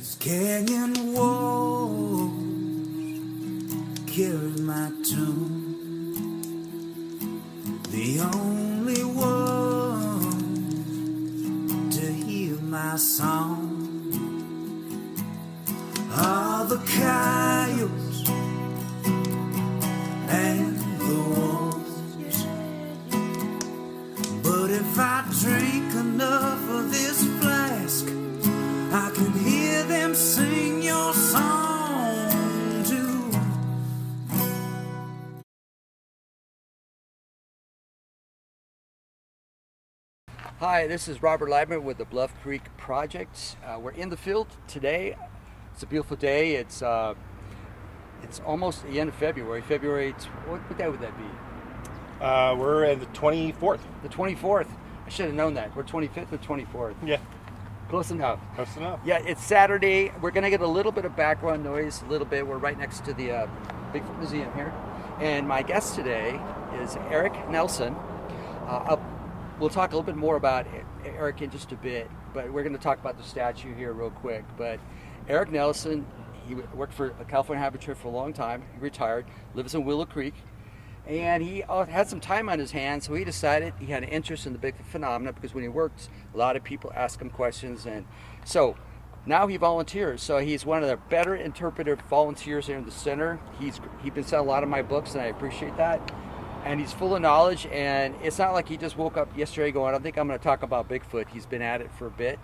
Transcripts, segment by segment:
This canyon wall carried my tune. The only one to hear my song are the coyotes and the wolves. But if I drink enough of this flask, I can hear them sing your song too. Hi, this is Robert Leiterman with the Bluff Creek Project. We're in the field today. It's a beautiful day. It's almost the end of February. What day would that be? We're at the 24th. The 24th. I should have known that. We're 25th or 24th. Yeah. Close enough. Close enough. Yeah, it's Saturday. We're going to get a little bit of background noise, a little bit. We're right next to the Bigfoot Museum here. And my guest today is Eric Nelson. We'll talk a little bit more about Eric in just a bit, but we're going to talk about the statue here real quick. But Eric Nelson, he worked for California Habitat for a long time. He retired, lives in Willow Creek, and he had some time on his hands, so he decided he had an interest in the Bigfoot phenomena because when he works, a lot of people ask him questions, and so now he volunteers. So he's one of the better interpretive volunteers here in the center. He's been selling a lot of my books, and I appreciate that. And he's full of knowledge, and it's not like he just woke up yesterday going, I think I'm going to talk about Bigfoot. He's been at it for a bit,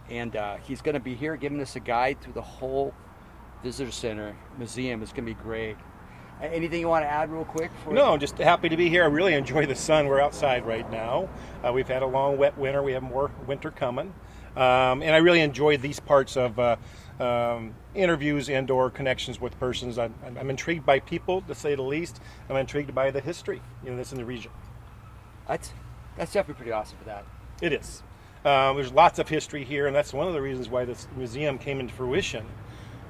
and he's going to be here giving us a guide through the whole visitor center museum. It's going to be great. Anything you want to add real quick? No, just happy to be here. I really enjoy the sun. We're outside right now. We've had a long, wet winter. We have more winter coming. And I really enjoy these parts of interviews and or connections with persons. I'm intrigued by people, to say the least. I'm intrigued by the history that's in the region. That's definitely pretty awesome for that. It is. There's lots of history here, and that's one of the reasons why this museum came into fruition.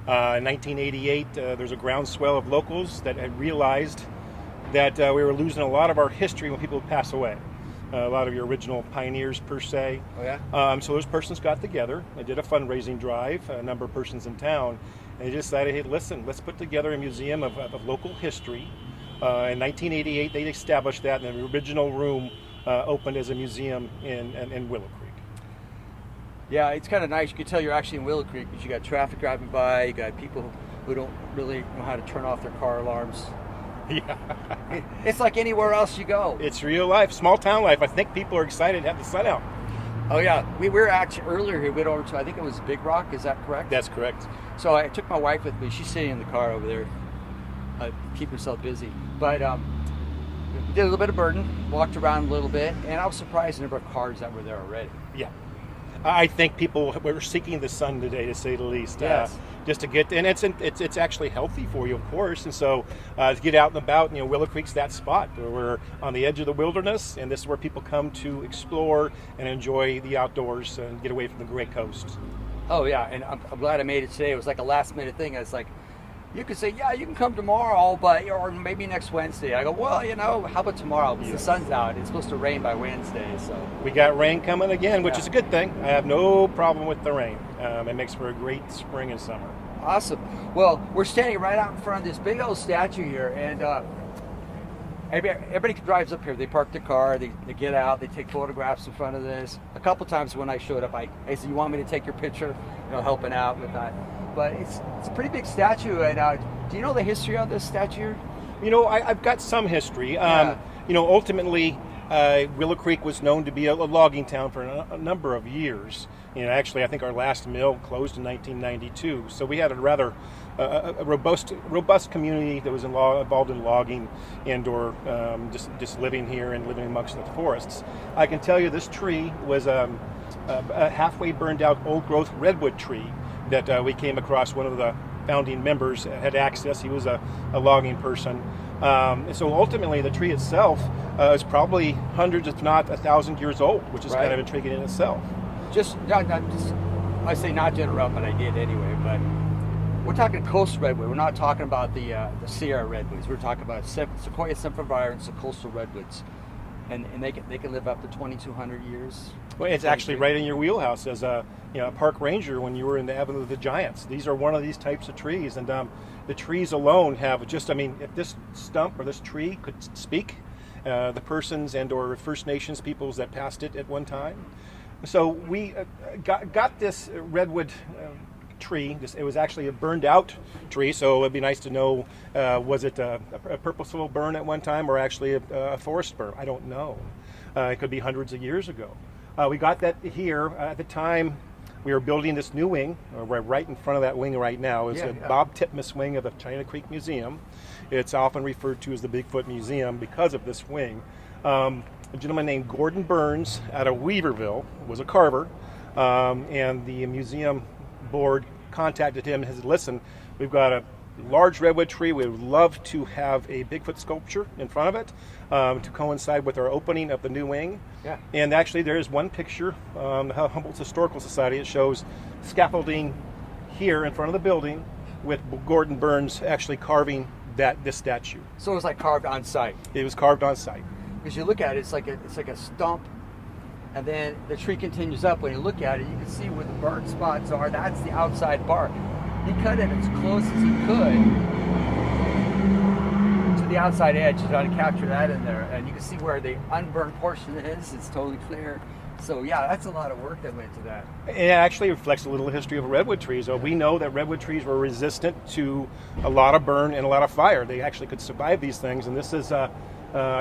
In 1988, there's a groundswell of locals that had realized that we were losing a lot of our history when people pass away. A lot of your original pioneers, per se. Oh, yeah? So those persons got together. They did a fundraising drive, a number of persons in town, and they decided, hey, listen, let's put together a museum of local history. In 1988, they established that, and the original room opened as a museum in Willow Creek. Yeah, it's kind of nice. You can tell you're actually in Willow Creek because you got traffic driving by, you got people who don't really know how to turn off their car alarms. Yeah. It's like anywhere else you go. It's real life, small town life. I think people are excited to have the sun out. Oh yeah, we were actually earlier here. We went over to, I think it was Big Rock. Is that correct? That's correct. So I took my wife with me. She's sitting in the car over there, keep herself busy. But we did a little bit of burden, walked around a little bit, and I was surprised the number of cars that were there already. Yeah. I think people were seeking the sun today, to say the least. Yes. Just to get, and it's actually healthy for you, of course. And so to get out and about, Willow Creek's that spot where we're on the edge of the wilderness, and this is where people come to explore and enjoy the outdoors and get away from the Great Coast. Oh yeah, and I'm glad I made it today. It was like a last minute thing. It's like, you could say, yeah, you can come tomorrow, or maybe next Wednesday. I go, well, how about tomorrow? Because the sun's out. It's supposed to rain by Wednesday, so. We got rain coming again, which is a good thing. I have no problem with the rain. It makes for a great spring and summer. Awesome. Well, we're standing right out in front of this big old statue here, and everybody drives up here. They park their car, they get out, they take photographs in front of this. A couple times when I showed up, I said, you want me to take your picture? Helping out with that. But it's a pretty big statue, and do you know the history of this statue? I've got some history. Yeah. Ultimately, Willow Creek was known to be a logging town for a number of years. Actually, I think our last mill closed in 1992. So we had a rather robust community that was involved in logging and/or just living here and living amongst the forests. I can tell you this tree was a halfway burned out old growth redwood tree that we came across. One of the founding members had access. He was a logging person. And so ultimately the tree itself is probably hundreds, if not 1,000 years old, which is kind of intriguing in itself. I say not to interrupt, but I did anyway. But we're talking coastal redwood. We're not talking about the Sierra redwoods. We're talking about Sequoia sempervirens and coastal redwoods. and they can live up to 2,200 years. Well, it's actually right in your wheelhouse as a park ranger when you were in the Avenue of the Giants. These are one of these types of trees, and the trees alone have just, if this stump or this tree could speak, the persons and or First Nations peoples that passed it at one time. So we got this redwood tree. It was actually a burned out tree, so it would be nice to know, was it a purposeful burn at one time or actually a forest burn? I don't know. It could be hundreds of years ago. We got that here at the time. We were building this new wing. We're right in front of that wing right now. It's Bob Titmus wing of the China Creek Museum. It's often referred to as the Bigfoot Museum because of this wing. A gentleman named Gordon Burns out of Weaverville was a carver, and the museum board contacted him and said, listen, we've got a large redwood tree. We would love to have a Bigfoot sculpture in front of it to coincide with our opening of the new wing. Yeah. And actually there is one picture, the Humboldt Historical Society. It shows scaffolding here in front of the building with Gordon Burns actually carving this statue. So it was like carved on site. It was carved on site. Because you look at it, it's like a stump, and then the tree continues up. When you look at it, you can see where the burn spots are. That's the outside bark. He cut it as close as he could to the outside edge to try to capture that in there. And you can see where the unburned portion is. It's totally clear. So yeah, that's a lot of work that went into that. It actually reflects a little history of redwood trees. We know that redwood trees were resistant to a lot of burn and a lot of fire. They actually could survive these things. And this is a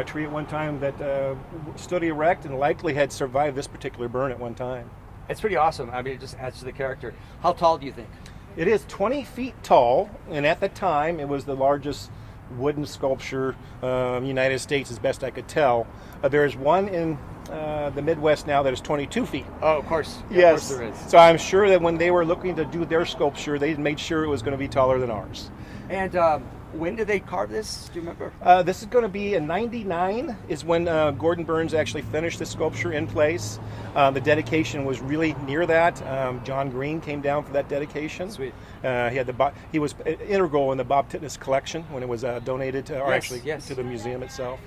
tree at one time that stood erect and likely had survived this particular burn at one time. It's pretty awesome. It just adds to the character. How tall do you think? It is 20 feet tall, and at the time it was the largest wooden sculpture in the United States, as best I could tell. There's one in the Midwest now that is 22 feet. Oh, of course. Yeah, yes. of course there is. So I'm sure that when they were looking to do their sculpture, they made sure it was going to be taller than ours. And when did they carve this? Do you remember? This is going to be in '99 is when Gordon Burns actually finished the sculpture in place. The dedication was really near that. John Green came down for that dedication. Sweet. He was integral in the Bob Titmus collection when it was donated to, or yes. to the museum itself.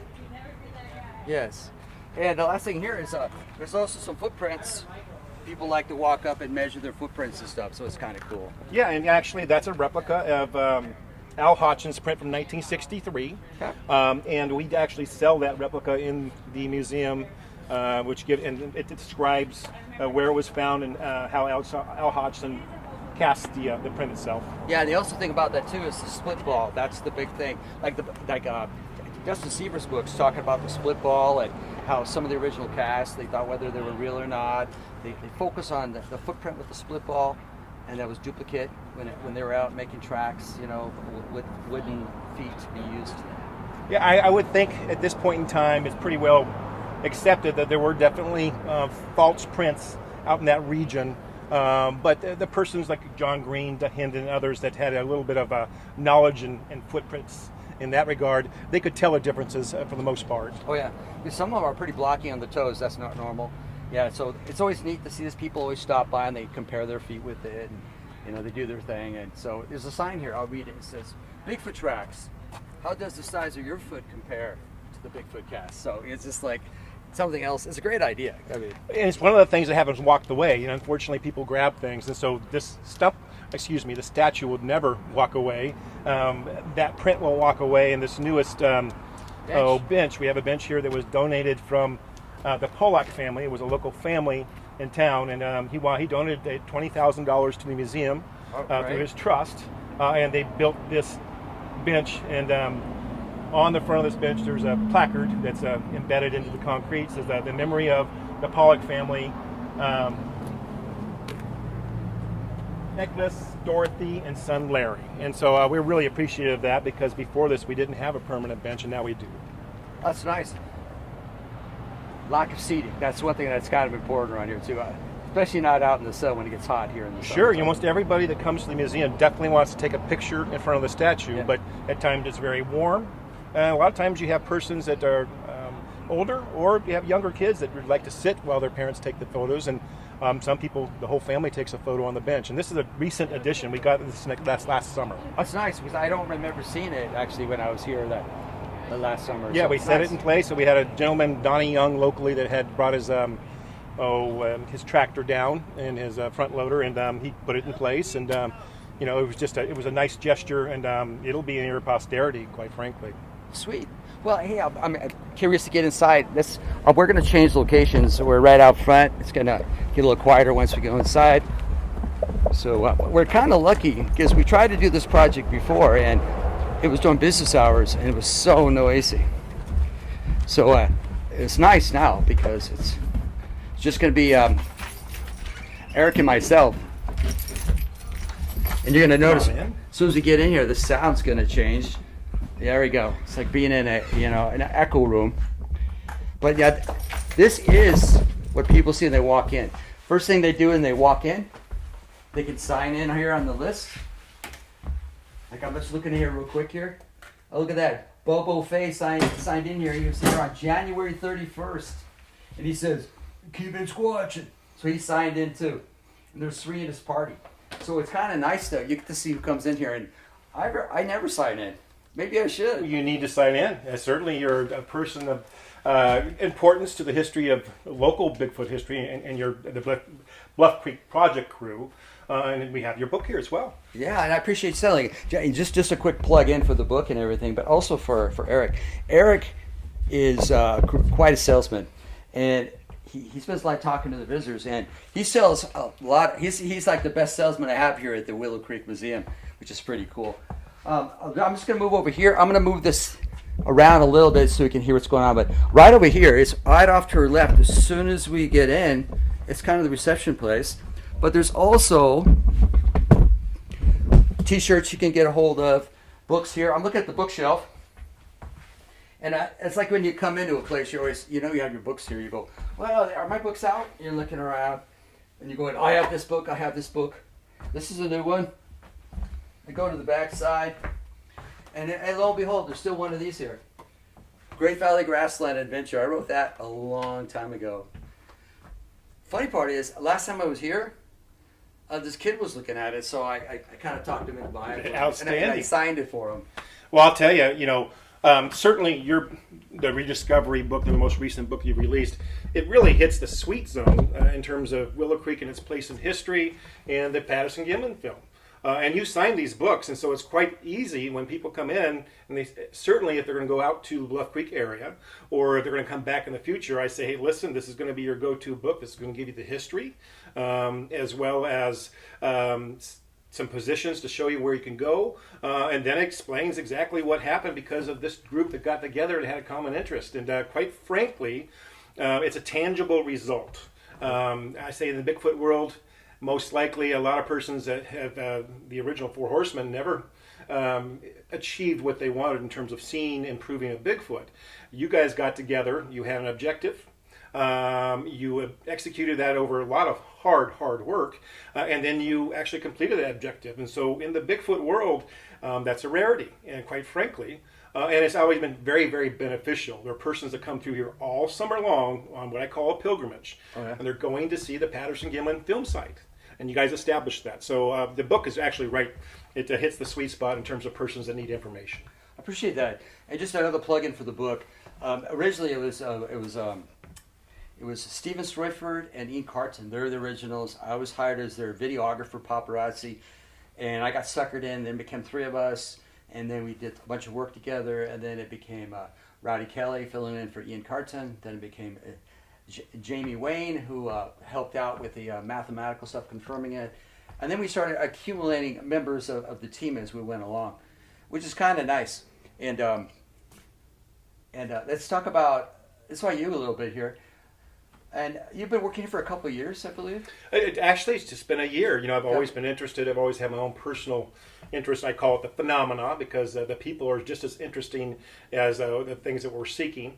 Yes. And the last thing here is there's also some footprints. People like to walk up and measure their footprints and stuff, so it's kind of cool. Yeah, and actually that's a replica of Al Hodgson's print from 1963. Okay. And we actually sell that replica in the museum, and it describes where it was found and how Al Hodgson cast the print itself. Yeah, and the also thing about that too is the split ball. That's the big thing. Like Justin Seaver's books talking about the split ball and how some of the original cast, they thought whether they were real or not. They focus on the footprint with the split ball, and that was duplicate when they were out making tracks, with wooden feet to be used. Yeah, I would think at this point in time it's pretty well accepted that there were definitely false prints out in that region. But the persons like John Green, Hind, and others that had a little bit of knowledge and footprints in that regard, they could tell the differences for the most part. Oh yeah, because some of them are pretty blocky on the toes. That's not normal. Yeah, so it's always neat to see these people always stop by and they compare their feet with it, and they do their thing. And so there's a sign here. I'll read it. It says, "Bigfoot tracks. How does the size of your foot compare to the Bigfoot cast?" So it's just like something else. It's a great idea. And it's one of the things that happens walk the way. Unfortunately, people grab things, and so the statue would never walk away. That print won't walk away. And this newest bench, we have a bench here that was donated from the Pollack family. It was a local family in town, and he donated $20,000 to the museum through his trust, and they built this bench. And on the front of this bench, there's a placard that's embedded into the concrete. It says the memory of the Pollack family, Nicholas, Dorothy, and son Larry. And so we're really appreciative of that, because before this we didn't have a permanent bench, and now we do. That's nice. Lack of seating. That's one thing that's kind of important around here too. Especially not out in the sun when it gets hot here in the sun. Sure, almost everybody that comes to the museum definitely wants to take a picture in front of the statue, yeah. But at times it's very warm. A lot of times you have persons that are older, or you have younger kids that would like to sit while their parents take the photos, and some people, the whole family takes a photo on the bench. And this is a recent addition. We got this last summer. That's nice, because I don't remember seeing it actually when I was here. last summer. Yeah, So we it's set nice. it in place. So we had a gentleman, Donnie Young, locally that had brought his his tractor down and his front loader, and he put it in place. And it was just it was a nice gesture, and it'll be in your posterity, quite frankly. Sweet. Well, hey, I'm curious to get inside. We're going to change locations. We're right out front. It's going to get a little quieter once we go inside. So we're kind of lucky because we tried to do this project before, and it was during business hours, and it was so noisy. So it's nice now because it's just going to be Eric and myself. And you're going to notice as soon as we get in here, the sound's going to change. There we go. It's like being in an echo room. But yeah, this is what people see when they walk in. First thing they do when they walk in, they can sign in here on the list. Like I'm just looking here real quick here. Oh, look at that. Bobo Fay signed in here. He was here on January 31st. And he says, keep it squatching. So he signed in too. And there's 3 in his party. So it's kind of nice though. You get to see who comes in here. And I never sign in. Maybe I should. You need to sign in. Certainly, you're a person of importance to the history of local Bigfoot history, and you're the Bluff Creek project crew. And we have your book here as well. Yeah, and I appreciate selling it. Just a quick plug in for the book and everything, but also for Eric. Eric is quite a salesman, and he spends a lot talking to the visitors, and he sells a lot. He's like the best salesman I have here at the Willow Creek Museum, which is pretty cool. I'm just going to move over here. I'm going to move this around a little bit so we can hear what's going on. But right over here is right off to our left. As soon as we get in, it's kind of the reception place. But there's also T-shirts you can get a hold of, books here. I'm looking at the bookshelf. And it's like when you come into a place, you always, you have your books here. You go, well, are my books out? You're looking around. And you're going, I have this book. I have this book. This is a new one. I go to the back side, and lo and behold, there's still one of these here. Great Valley Grassland Adventure. I wrote that a long time ago. Funny part is, last time I was here, this kid was looking at it, so I kind of talked him into buying it. Outstanding. And I signed it for him. Well, I'll tell you, certainly the Rediscovery book, the most recent book you've released, it really hits the sweet zone in terms of Willow Creek and its place in history and the Patterson-Gimlin film. And you signed these books, and so it's quite easy when people come in, and they certainly if they're going to go out to the Bluff Creek area, or if they're going to come back in the future, I say, hey, listen, this is going to be your go-to book. This is going to give you the history, as well as some positions to show you where you can go, and then it explains exactly what happened because of this group that got together and had a common interest. And quite frankly, it's a tangible result. I say in the Bigfoot world, most likely a lot of persons that have the original Four Horsemen never achieved what they wanted in terms of seeing and proving a Bigfoot. You guys got together, you had an objective, you executed that over a lot of hard work, and then you actually completed that objective. And so in the Bigfoot world, that's a rarity, and quite frankly, and it's always been very, very beneficial. There are persons that come through here all summer long on what I call a pilgrimage, and they're going to see the Patterson-Gimlin film site. And you guys established that. So the book is actually right. It hits the sweet spot in terms of persons that need information. I appreciate that. And just another plug-in for the book. Originally, it was Stephen Stroyford and Ian Carton. They're the originals. I was hired as their videographer, paparazzi, and I got suckered in. Then became 3 of us, and then we did a bunch of work together. And then it became Rowdy Kelly filling in for Ian Carton. Then it became Jamie Wayne, who helped out with the mathematical stuff, confirming it. And then we started accumulating members of the team as we went along, which is kind of nice. And let's talk about, let's talk you a little bit here. And you've been working here for a couple of years, I believe? Actually, it's just been a year. I've always been interested. I've always had my own personal interest. I call it the phenomena because the people are just as interesting as the things that we're seeking.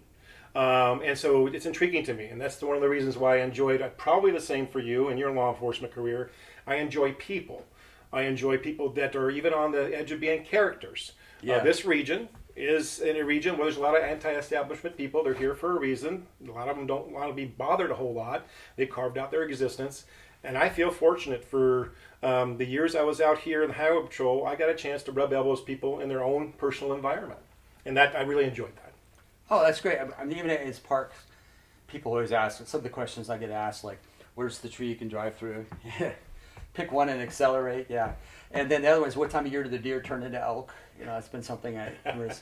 And so it's intriguing to me, and that's one of the reasons why I enjoyed probably the same for you in your law enforcement career. I enjoy people. I enjoy people that are even on the edge of being characters. Yeah. This region is in a region where there's a lot of anti-establishment people. They're here for a reason. A lot of them don't want to be bothered a whole lot. They carved out their existence. And I feel fortunate for the years I was out here in the Highway Patrol, I got a chance to rub elbows with people in their own personal environment. And that I really enjoyed that. Oh, that's great. I mean, even as parks, people always ask, some of the questions I get asked, like, where's the tree you can drive through? Pick one and accelerate, yeah. And then the other one is, what time of year do the deer turn into elk? You know, it's been something I was...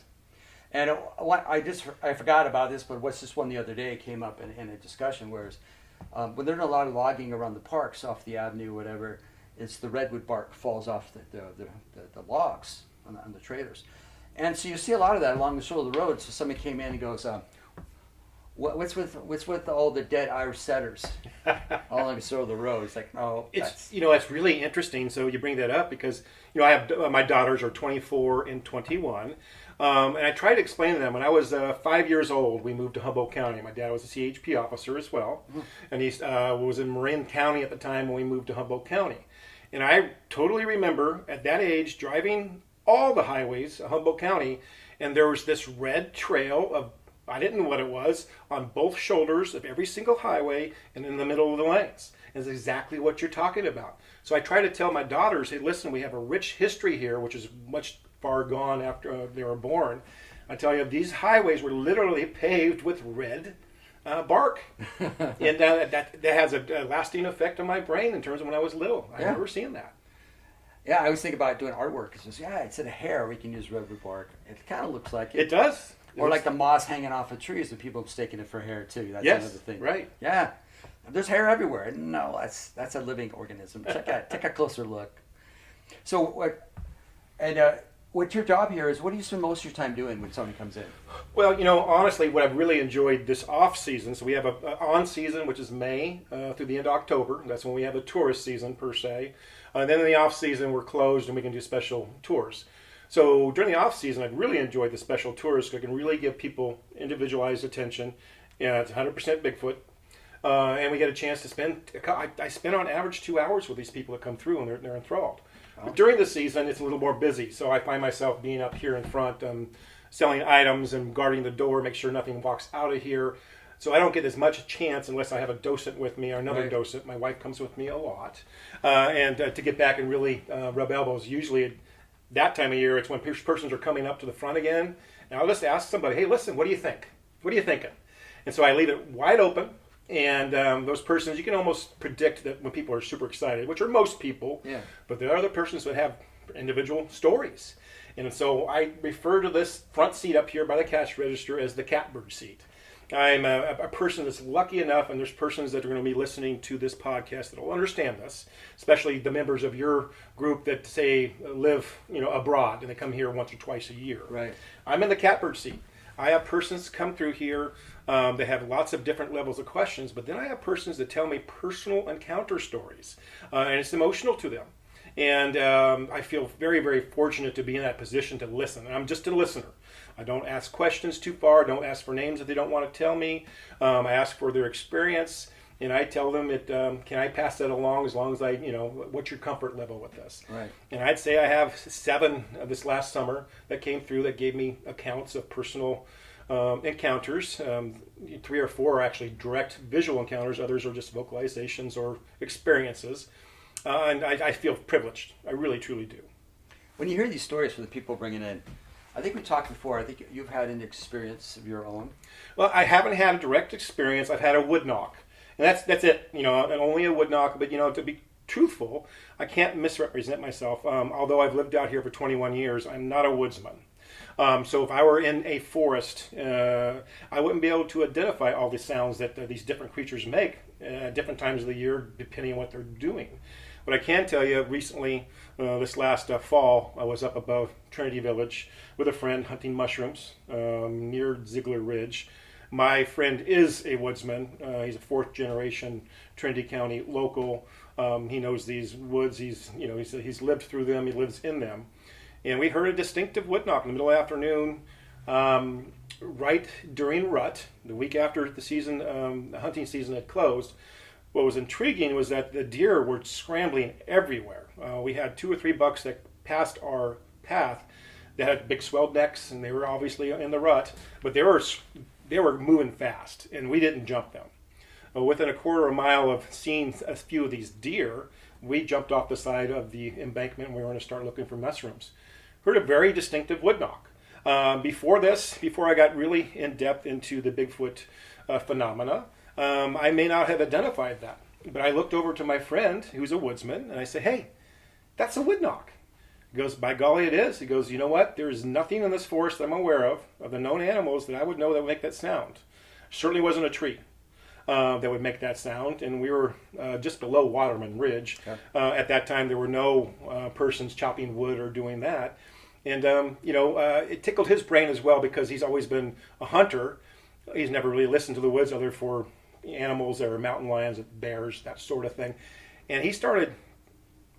And I forgot about this, but what's this one the other day came up in a discussion, whereas when there's a lot of logging around the parks, off the avenue, whatever, it's the redwood bark falls off the logs on the trailers. And so you see a lot of that along the shore of the road. So somebody came in and goes, what's with all the dead Irish setters along the shore of the road? It's like, oh, it's really interesting. So you bring that up because I have my daughters are 24 and 21, and I try to explain to them. When I was 5 years old, we moved to Humboldt County. My dad was a CHP officer as well, and he was in Marin County at the time when we moved to Humboldt County. And I totally remember at that age driving all the highways of Humboldt County, and there was this red trail of, I didn't know what it was, on both shoulders of every single highway and in the middle of the lanes. It's exactly what you're talking about. So I try to tell my daughters, hey, listen, we have a rich history here, which is much far gone after they were born. I tell you, these highways were literally paved with red bark. And that has a lasting effect on my brain in terms of when I was little. I remember seeing that. Yeah, I always think about doing artwork. It's just, instead of hair, we can use redwood bark. It kind of looks like it. It does. Or like the moss hanging off of trees, and people mistaking it for hair too. That's another thing. Right. Yeah, there's hair everywhere. No, that's a living organism. Take a closer look. So what your job here is? What do you spend most of your time doing when somebody comes in? Well, honestly, what I've really enjoyed this off season. So we have a on season, which is May through the end of October. That's when we have a tourist season per se. And then in the off season, we're closed and we can do special tours. So during the off season, I've really enjoyed the special tours because I can really give people individualized attention. It's 100% Bigfoot. And we get a chance to spend, I spend on average 2 hours with these people that come through and they're enthralled. Oh. But during the season, it's a little more busy. So I find myself being up here in front, selling items and guarding the door, make sure nothing walks out of here. So I don't get as much chance unless I have a docent with me or another docent. My wife comes with me a lot. And to get back and really rub elbows. Usually that time of year, it's when persons are coming up to the front again. And I'll just ask somebody, hey, listen, what do you think? What are you thinking? And so I leave it wide open. And those persons, you can almost predict that when people are super excited, which are most people. Yeah. But there are other persons that have individual stories. And so I refer to this front seat up here by the cash register as the catbird seat. I'm a person that's lucky enough, and there's persons that are going to be listening to this podcast that will understand this, especially the members of your group that, say, live abroad, and they come here once or twice a year. Right. I'm in the catbird seat. I have persons come through here. They have lots of different levels of questions, but then I have persons that tell me personal encounter stories, and it's emotional to them. And I feel very, very fortunate to be in that position to listen. And I'm just a listener. I don't ask questions too far. I don't ask for names that they don't want to tell me. I ask for their experience, and I tell them, can I pass that along as I, what's your comfort level with this? Right. And I'd say I have 7 this last summer that came through that gave me accounts of personal encounters. 3 or 4 are actually direct visual encounters. Others are just vocalizations or experiences. And I feel privileged. I really, truly do. When you hear these stories from the people bringing in, I think we talked before, I think you've had an experience of your own. Well, I haven't had a direct experience. I've had a wood knock. And that's it. Only a wood knock. But, to be truthful, I can't misrepresent myself. Although I've lived out here for 21 years, I'm not a woodsman. So if I were in a forest, I wouldn't be able to identify all the sounds that these different creatures make at different times of the year, depending on what they're doing. But I can tell you, recently, this last fall, I was up above Trinity Village with a friend hunting mushrooms near Ziegler Ridge. My friend is a woodsman. He's a 4th generation Trinity County local. He knows these woods. He's lived through them. He lives in them. And we heard a distinctive wood knock in the middle of the afternoon, right during rut, the week after the hunting season had closed. What was intriguing was that the deer were scrambling everywhere. We had 2 or 3 bucks that passed our path that had big swelled necks, and they were obviously in the rut, but they were moving fast, and we didn't jump them. Within a quarter of a mile of seeing a few of these deer, we jumped off the side of the embankment, and we were going to start looking for mushrooms. Heard a very distinctive wood knock. Before I got really in depth into the Bigfoot phenomena, I may not have identified that. But I looked over to my friend, who's a woodsman, and I said, hey, that's a wood knock. He goes, by golly, it is. He goes, you know what? There is nothing in this forest that I'm aware of the known animals, that I would know that would make that sound. Certainly wasn't a tree that would make that sound. And we were just below Waterman Ridge. Okay. At that time, there were no persons chopping wood or doing that. And, it tickled his brain as well, because he's always been a hunter. He's never really listened to the woods other for animals that are mountain lions, bears, that sort of thing. And he started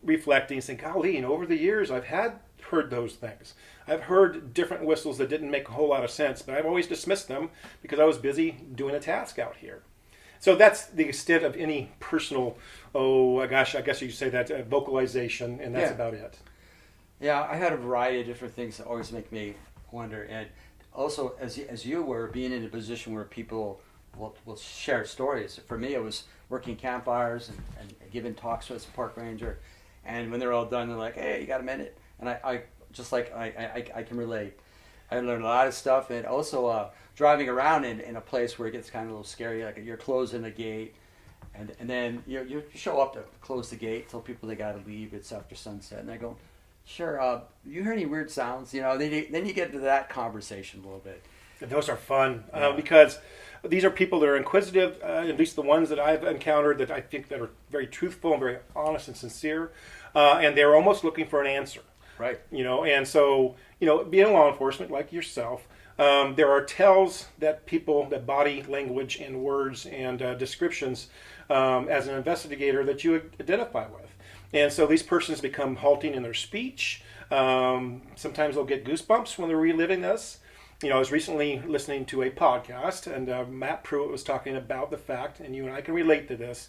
reflecting and saying, golly, over the years I've heard those things. I've heard different whistles that didn't make a whole lot of sense, but I've always dismissed them because I was busy doing a task out here. So that's the extent of any personal, I guess you could say that, vocalization, and that's about it. Yeah, I had a variety of different things that always make me wonder. And also, as you were, being in a position where people will share stories. For me, it was working campfires and giving talks as a park ranger. And when they're all done, they're like, hey, you got a minute? And I can relate. I learned a lot of stuff. And also driving around in a place where it gets kind of a little scary, like you're closing a gate. And then you show up to close the gate, tell people they got to leave. It's after sunset. And I go, sure, you hear any weird sounds? Then you get to that conversation a little bit. Those are fun because these are people that are inquisitive, at least the ones that I've encountered that I think that are very truthful and very honest and sincere, and they're almost looking for an answer. Right. And so, being in law enforcement like yourself, there are tells that body language and words and descriptions as an investigator that you identify with. And so these persons become halting in their speech. Sometimes they'll get goosebumps when they're reliving this. I was recently listening to a podcast, and Matt Pruitt was talking about the fact, and you and I can relate to this,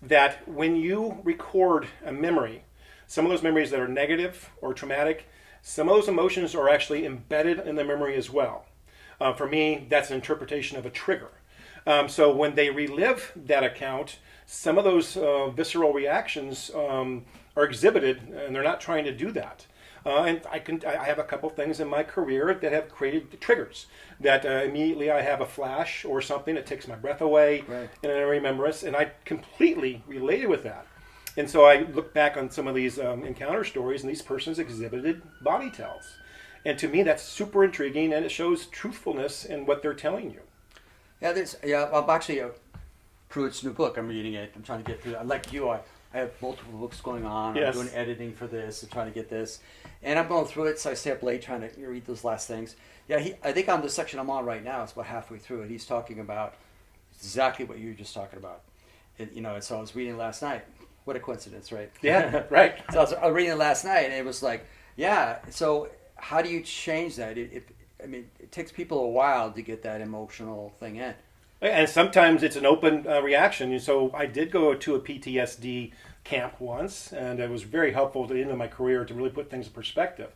that when you record a memory, some of those memories that are negative or traumatic, some of those emotions are actually embedded in the memory as well. For me, that's an interpretation of a trigger. So when they relive that account, some of those visceral reactions are exhibited, and they're not trying to do that. And I have a couple things in my career that have created triggers that immediately I have a flash or something that takes my breath away, right, and a remembrance, and I completely related with that. And so I look back on some of these encounter stories, and these persons exhibited body tells. And to me, that's super intriguing, and it shows truthfulness in what they're telling you. Well, actually, Pruitt's new book, I'm reading it. I'm trying to get through it. Like you, I have multiple books going on. Yes. I'm doing editing for this and trying to get this. And I'm going through it, so I stay up late trying to read those last things. Yeah, I think on the section I'm on right now, it's about halfway through it. He's talking about exactly what you were just talking about. And so I was reading last night. What a coincidence, right? Yeah, right. So I was reading it last night, and it was like, yeah, so how do you change that? It takes people a while to get that emotional thing in. And sometimes it's an open reaction. And so I did go to a PTSD camp once, and it was very helpful to the end of my career to really put things in perspective.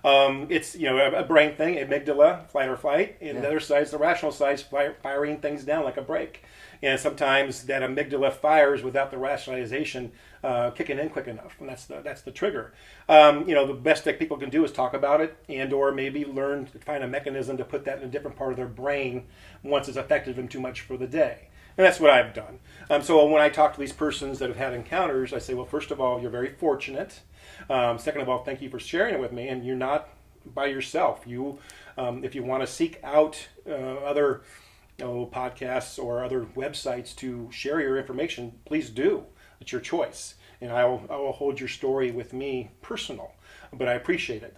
It's a brain thing, amygdala, flight or fight, and the other side is the rational side, firing things down like a brake. And sometimes that amygdala fires without the rationalization kicking in quick enough, and that's the trigger. The best that people can do is talk about it, and or maybe learn to find a mechanism to put that in a different part of their brain once it's affected them too much for the day. And that's what I've done. So when I talk to these persons that have had encounters, I say, well, first of all, you're very fortunate. Second of all, thank you for sharing it with me, and you're not by yourself. You, if you want to seek out other podcasts or other websites to share your information, please do. It's your choice, and I will hold your story with me personal, but I appreciate it.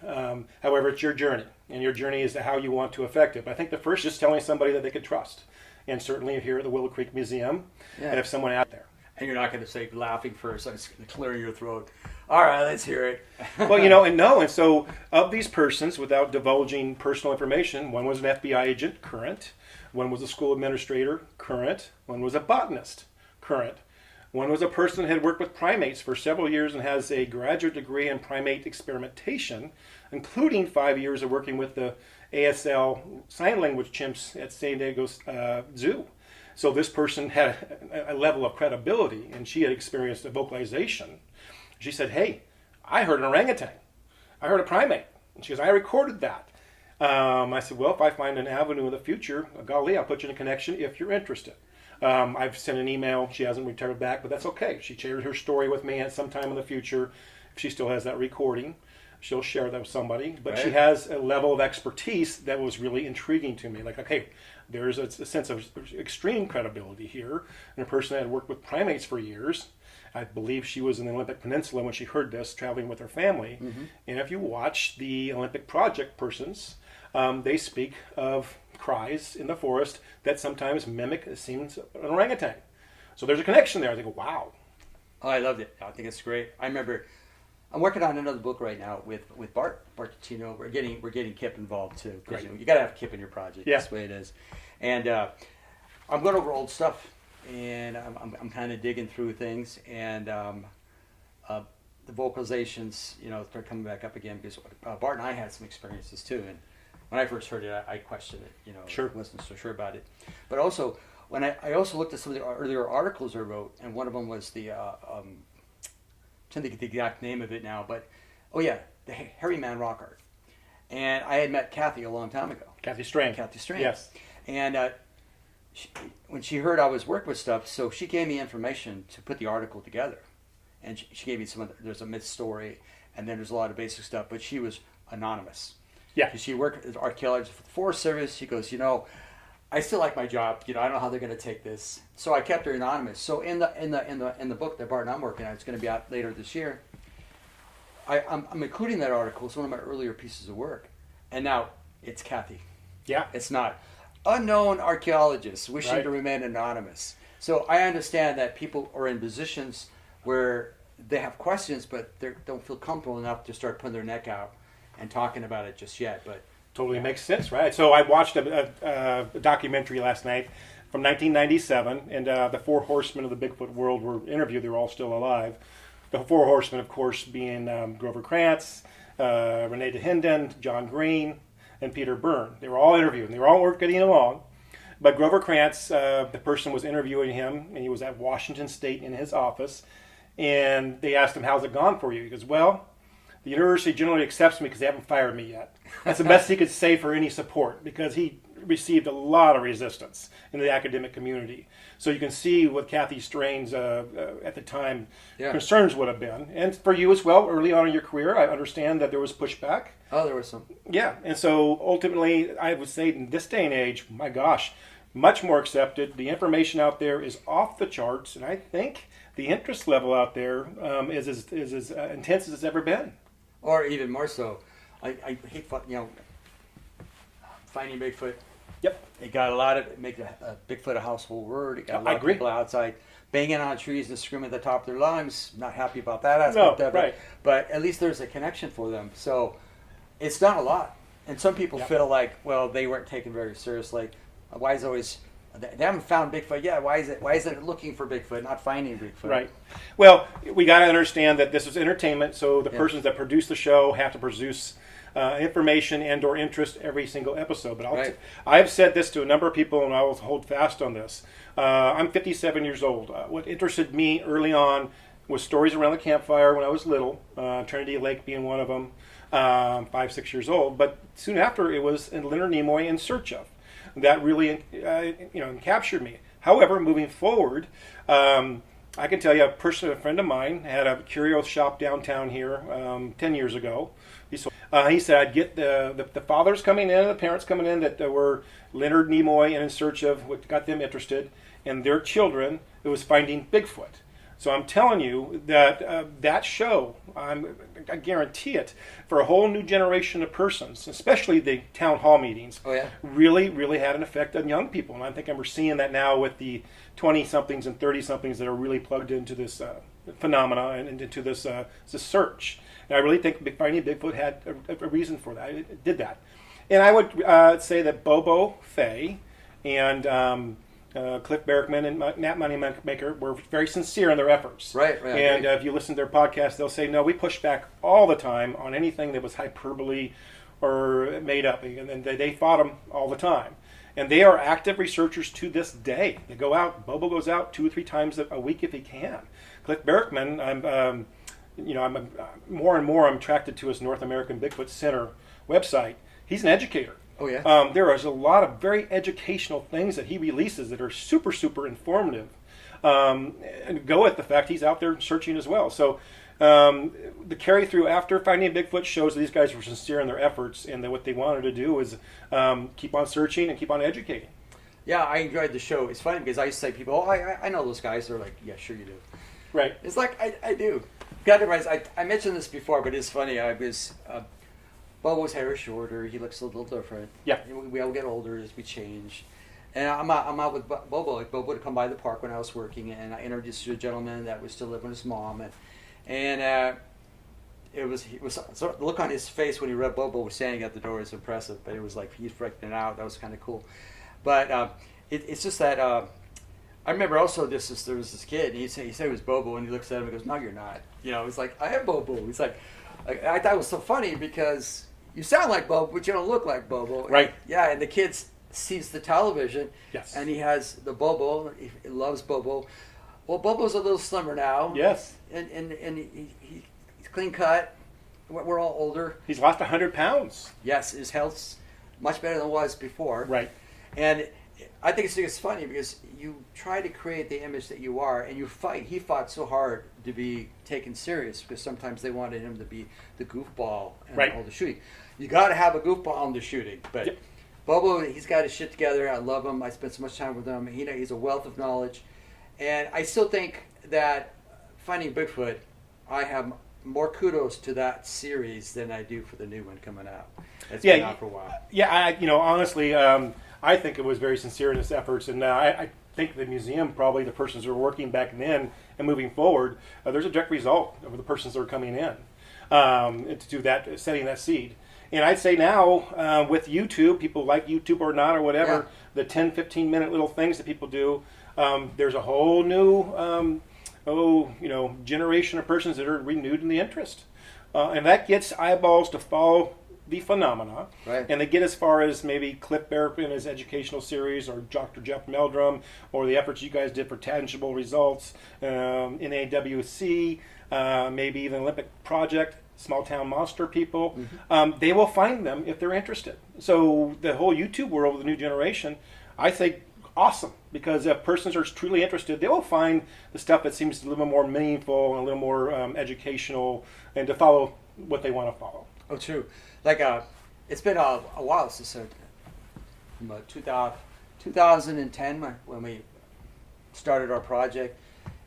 However, it's your journey, and your journey is how you want to affect it. But I think the first is telling somebody that they could trust, and certainly here at the Willow Creek Museum, and if someone out there. And you're not going to say laughing first, so it's clearing your throat. All right, let's hear it. Well, and so of these persons, without divulging personal information, one was an FBI agent, current. One was a school administrator, current. One was a botanist, current. One was a person who had worked with primates for several years and has a graduate degree in primate experimentation, including 5 years of working with the ASL sign language chimps at San Diego Zoo. So this person had a level of credibility, and she had experienced a vocalization. She said, hey, I heard an orangutan. I heard a primate. And she goes, I recorded that. I said, well, if I find an avenue in the future, golly, I'll put you in a connection if you're interested. I've sent an email. She hasn't returned back, but that's okay. She shared her story with me at some time in the future. If she still has that recording, she'll share that with somebody. But she has a level of expertise that was really intriguing to me. Like, okay, there's a sense of extreme credibility here. And a person that had worked with primates for years. I believe she was in the Olympic Peninsula when she heard this, traveling with her family. Mm-hmm. And if you watch the Olympic Project persons, they speak of cries in the forest that sometimes mimic the scenes of an orangutan. So there's a connection there. I think, wow. Oh, I loved it. I think it's great. I remember I'm working on another book right now with Bart Ticino. We're getting Kip involved too. Because you got to have Kip in your project. Yeah. That's the way it is. And I'm going over old stuff, and I'm kind of digging through things, and the vocalizations, start coming back up again because Bart and I had some experiences too. And when I first heard it, I questioned it. Sure. I wasn't so sure about it. But also, when I also looked at some of the earlier articles I wrote, and one of them was the I'm trying to get the exact name of it now, but the Hairy Man rock art. And I had met Kathy a long time ago. Kathy Strain. Yes. And when she heard I was working with stuff, so she gave me information to put the article together. And she gave me there's a myth story, and then there's a lot of basic stuff, but she was anonymous. Yeah. She worked as archaeologist for the Forest Service. She goes, I still like my job. I don't know how they're going to take this. So I kept her anonymous. So in the book that Bart and I'm working on, it's going to be out later this year. I'm including that article. It's one of my earlier pieces of work. And now it's Kathy. Yeah. It's not unknown archaeologists wishing to remain anonymous. So I understand that people are in positions where they have questions, but they don't feel comfortable enough to start putting their neck out and talking about it just yet. But totally makes sense, right? So I watched a documentary last night from 1997, and the four horsemen of the Bigfoot world were interviewed. They were all still alive. The four horsemen, of course, being Grover Krantz, Rene DeHinden, John Green, and Peter Byrne. They were all interviewed, and they were all getting along. But Grover Krantz, the person was interviewing him, and he was at Washington State in his office, and they asked him, how's it gone for you? He goes, well, the university generally accepts me because they haven't fired me yet. That's the best he could say for any support, because he received a lot of resistance in the academic community. So you can see what Kathy Strain's, at the time, concerns would have been. And for you as well, early on in your career, I understand that there was pushback. Oh, there was some. Yeah, and so ultimately, I would say in this day and age, my gosh, much more accepted. The information out there is off the charts, and I think the interest level out there is as intense as it's ever been. Or even more so. I hate finding Bigfoot. Yep. It got a lot of make a Bigfoot a household word. It got a lot of people outside banging on trees and screaming at the top of their lungs. Not happy about that aspect of it. But at least there's a connection for them. So it's done a lot. And some people feel like, well, they weren't taken very seriously. Why is always they haven't found Bigfoot yet? Why is it looking for Bigfoot, not finding Bigfoot? Right. Well, we got to understand that this is entertainment, so the persons that produce the show have to produce information and or interest every single episode. But I've said this to a number of people, and I will hold fast on this. I'm 57 years old. What interested me early on was stories around the campfire when I was little, Trinity Lake being one of them, 5, 6 years old. But soon after, it was in Leonard Nimoy In Search Of. That really captured me. However, moving forward, I can tell you a friend of mine had a curio shop downtown here 10 years ago. He said I'd get the fathers coming in and the parents coming in that were Leonard Nimoy and In Search Of, what got them interested, and their children, it was finding Bigfoot. So I'm telling you that that show, I guarantee it, for a whole new generation of persons, especially the town hall meetings, really, really had an effect on young people. And I think we're seeing that now with the 20-somethings and 30-somethings that are really plugged into this phenomena and into this search. And I really think finding Bigfoot had a reason for that. It did that. And I would say that Bobo Fay and Cliff Barackman and Matt Moneymaker were very sincere in their efforts. Right. And if you listen to their podcast, they'll say, no, we push back all the time on anything that was hyperbole or made up. And they fought them all the time. And they are active researchers to this day. They go out, Bobo goes out 2 or 3 times a week if he can. Cliff Barackman, I'm more and more I'm attracted to his North American Bigfoot Center website. He's an educator. Oh, yeah? There is a lot of very educational things that he releases that are super, super informative. And go with the fact he's out there searching as well. So the carry through after Finding Bigfoot shows that these guys were sincere in their efforts, and that what they wanted to do is keep on searching and keep on educating. Yeah, I enjoyed the show. It's funny because I used to say people, oh, I know those guys. They're like, yeah, sure you do. Right. It's like, I do. Got to realize, I mentioned this before, but it's funny. I was, Bobo's hair is shorter. He looks a little different. Yeah. We all get older as we change. And I'm out with Bobo. Like Bobo would come by the park when I was working, and I introduced you to a gentleman that was still living with his mom, and it was so the look on his face when he read Bobo was standing at the door was impressive. But it was like he's freaking it out. That was kind of cool. But it's just that I remember also there was this kid. And he said it was Bobo, and he looks at him and goes, "No, you're not." You know, he's like, "I am Bobo." He's like, I thought it was so funny because you sound like Bobo, but you don't look like Bobo. Right. And, yeah, and the kids sees the television, yes, and he has the Bobo. He loves Bobo. Well, Bobo's a little slimmer now. Yes, and he's clean cut. We're all older. He's lost 100 pounds. Yes, his health's much better than it was before. Right. And I think it's funny because you try to create the image that you are, and you fight. He fought so hard to be taken serious because sometimes they wanted him to be the goofball and right. all the shooting. You got to have a goofball in the shooting, but. Yep. Bobo, he's got his shit together. I love him. I spent so much time with him. He's a wealth of knowledge. And I still think that Finding Bigfoot, I have more kudos to that series than I do for the new one coming out. It's been out for a while. Yeah, honestly, I think it was very sincere in its efforts. And I think the museum, probably the persons who were working back then and moving forward, there's a direct result of the persons that are coming in to do that, setting that seed. And I'd say now, with YouTube, people like YouTube or not or whatever, the 10, 15-minute little things that people do, there's a whole new, generation of persons that are renewed in the interest. And that gets eyeballs to follow the phenomena. Right. And they get as far as maybe Cliff Barrett in his educational series, or Dr. Jeff Meldrum, or the efforts you guys did for tangible results, NAWC, maybe even Olympic Project. Small town monster people, they will find them if they're interested. So the whole YouTube world of the new generation, I think, awesome, because if persons are truly interested, they will find the stuff that seems a little more meaningful and a little more educational, and to follow what they want to follow. Oh, true. Like it's been a while since 2010 when we started our project,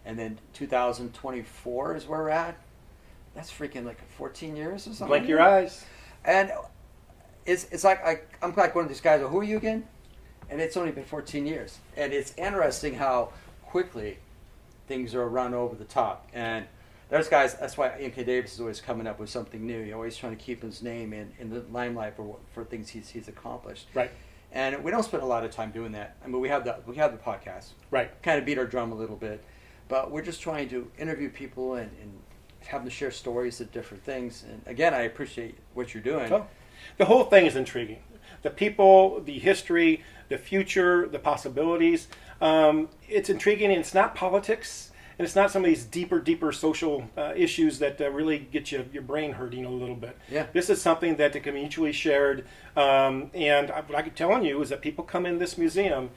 and then 2024 is where we're at. That's freaking like 14 years or something. Blink your eyes. And it's like I'm like one of these guys. Who are you again? And it's only been 14 years. And it's interesting how quickly things are run over the top. And there's guys. That's why N.K. Davis is always coming up with something new. He's always trying to keep his name in the limelight for things he's accomplished. Right. And we don't spend a lot of time doing that. I mean, we have the podcast. Right. Kind of beat our drum a little bit, but we're just trying to interview people and have them share stories of different things. And again, I appreciate what you're doing. Oh, the whole thing is intriguing. The people, the history, the future, the possibilities. It's intriguing, and it's not politics, and it's not some of these deeper social issues that really get your brain hurting a little bit. Yeah. This is something that can be mutually shared. And what I'm telling you is that people come in this museum,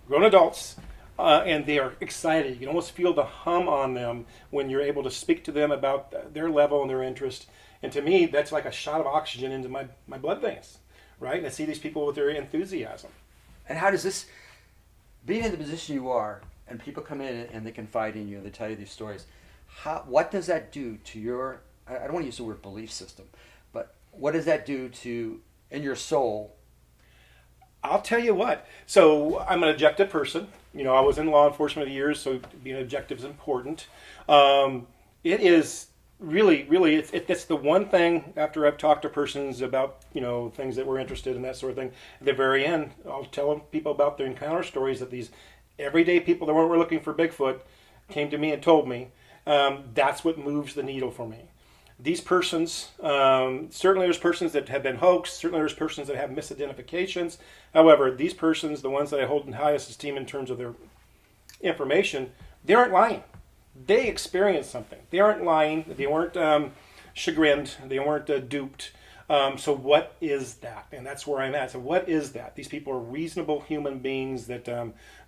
grown adults, and they are excited. You can almost feel the hum on them when you're able to speak to them about their level and their interest. And to me, that's like a shot of oxygen into my blood veins, right? And I see these people with their enthusiasm. And how does this, being in the position you are, and people come in and they confide in you and they tell you these stories, what does that do to your, I don't want to use the word belief system, but what does that do to, in your soul? I'll tell you what. So I'm an objective person. I was in law enforcement for years, so being objective is important. It is really, it's the one thing after I've talked to persons about, things that we're interested in, that sort of thing. At the very end, I'll tell people about their encounter stories that these everyday people that weren't looking for Bigfoot came to me and told me. That's what moves the needle for me. These persons, certainly there's persons that have been hoaxed, certainly there's persons that have misidentifications. However, these persons, the ones that I hold in highest esteem in terms of their information, they aren't lying. They experienced something. They aren't lying. They weren't chagrined. They weren't duped. So what is that? And that's where I'm at. So what is that? These people are reasonable human beings that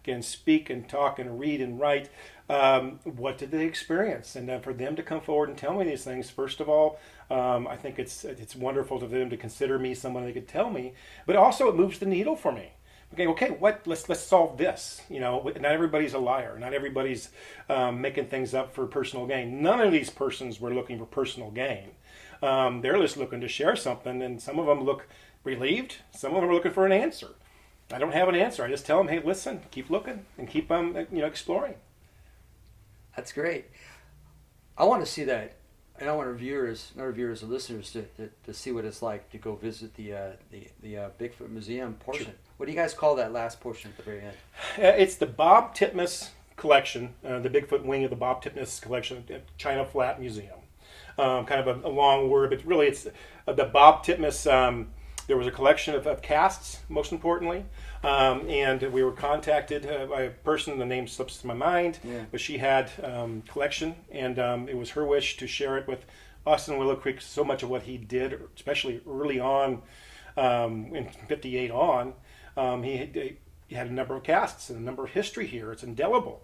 can speak and talk and read and write. What did they experience? And for them to come forward and tell me these things, first of all, I think it's wonderful to them to consider me someone they could tell me, but also it moves the needle for me. Okay, let's solve this. Not everybody's a liar. Not everybody's making things up for personal gain. None of these persons were looking for personal gain. They're just looking to share something, and some of them look relieved. Some of them are looking for an answer. I don't have an answer. I just tell them, hey, listen, keep looking and keep exploring. That's great. I want to see that, and I want our viewers, not our viewers, or listeners, to see what it's like to go visit the Bigfoot Museum portion. Sure. What do you guys call that last portion at the very end? It's the Bob Titmus collection, the Bigfoot wing of the Bob Titmus collection at China Flat Museum. Kind of a long word, but really it's the Bob Titmus. There was a collection of casts, most importantly, and we were contacted by a person, the name slips to my mind, but she had collection, and it was her wish to share it with us in Willow Creek. So much of what he did, especially early on, in 58 on, he had a number of casts and a number of history here. It's indelible.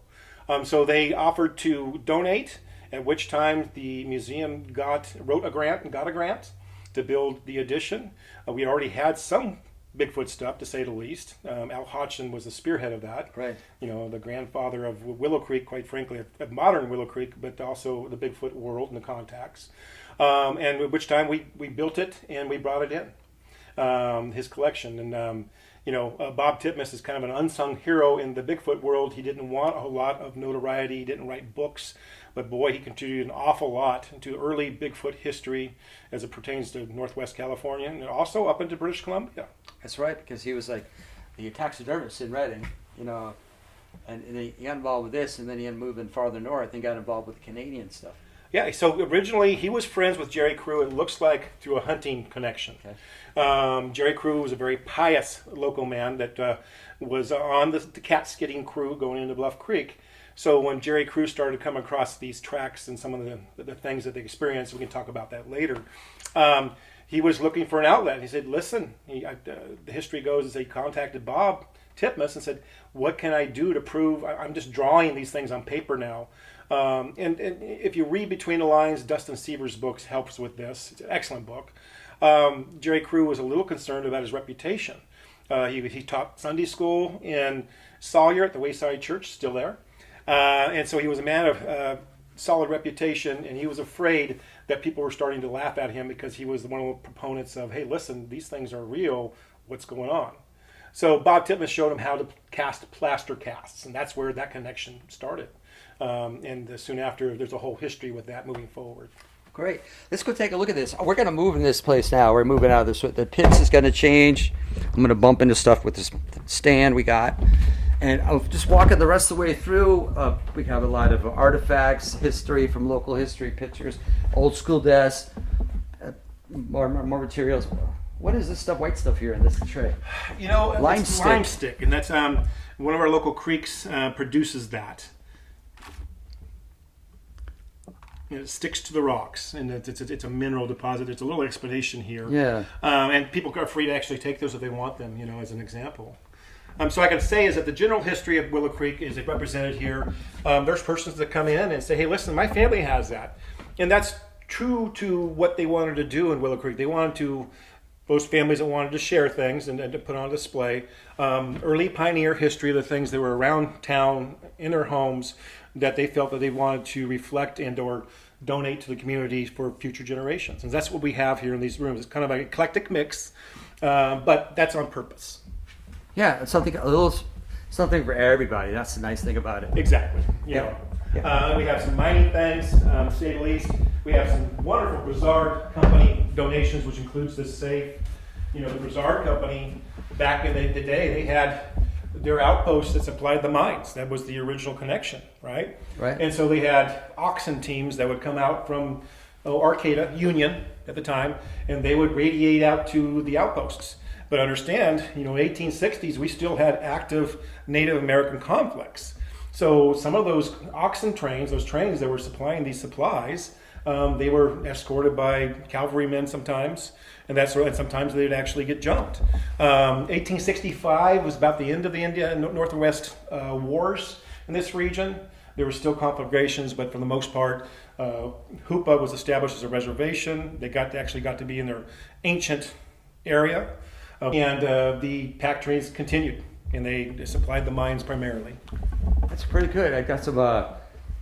So they offered to donate, at which time the museum wrote a grant and got a grant to build the addition. We already had some Bigfoot stuff, to say the least. Al Hodgson was the spearhead of that. Right. The grandfather of Willow Creek, quite frankly, of modern Willow Creek, but also the Bigfoot world and the contacts. And at which time we built it and we brought it in, his collection. And Bob Titmus is kind of an unsung hero in the Bigfoot world. He didn't want a whole lot of notoriety. He didn't write books. But boy, he contributed an awful lot to early Bigfoot history as it pertains to Northwest California and also up into British Columbia. That's right, because he was like the taxidermist in Redding, and he got involved with this, and then he ended up moving farther north and got involved with the Canadian stuff. Yeah, so originally he was friends with Jerry Crew, it looks like, through a hunting connection. Okay. Jerry Crew was a very pious local man that was on the cat skidding crew going into Bluff Creek. So when Jerry Crew started to come across these tracks and some of the things that they experienced, we can talk about that later, he was looking for an outlet. He said, listen, the history goes as he contacted Bob Titmus and said, what can I do to prove, I'm just drawing these things on paper now. And if you read between the lines, Dustin Seaver's books helps with this. It's an excellent book. Jerry Crew was a little concerned about his reputation. He taught Sunday school in Sawyer at the Wayside Church, still there. And so he was a man of solid reputation, and he was afraid that people were starting to laugh at him because he was one of the proponents of, hey, listen, these things are real, what's going on? So Bob Titmus showed him how to cast plaster casts, and that's where that connection started. And soon after, there's a whole history with that moving forward. Great. Let's go take a look at this. We're going to move in this place now. We're moving out of this. The pits is going to change. I'm going to bump into stuff with this stand we got. And I'll just walking the rest of the way through. We have a lot of artifacts, history from local history, pictures, old school desks, more materials. What is this stuff, white stuff here in this tray? Lime stick, and that's one of our local creeks produces that. It sticks to the rocks, and it's a mineral deposit. It's a little explanation here. Yeah. And people are free to actually take those if they want them, as an example. So I can say is that the general history of Willow Creek is represented here. There's persons that come in and say, hey, listen, my family has that. And that's true to what they wanted to do in Willow Creek. They wanted to, those families that wanted to share things and to put on display, early pioneer history of the things that were around town, in their homes, that they felt that they wanted to reflect and or donate to the community for future generations. And that's what we have here in these rooms. It's kind of an eclectic mix, but that's on purpose. Yeah, it's something for everybody. That's the nice thing about it. Exactly. Yeah. We have some mining things, to say the least. We have some wonderful Broussard Company donations, which includes this safe. The Broussard Company, back in the day, they had their outposts that supplied the mines. That was the original connection, right? Right. And so they had oxen teams that would come out from Arcata, Union at the time, and they would radiate out to the outposts. But understand, 1860s, we still had active Native American conflicts. So some of those oxen trains, those trains that were supplying these supplies, They were escorted by cavalrymen sometimes, and sometimes they'd actually get jumped. 1865 was about the end of the Northwest wars in this region. There were still conflagrations, but for the most part, Hoopa was established as a reservation. They actually got to be in their ancient area, and the pack trains continued, and they supplied the mines primarily. That's pretty good. I got some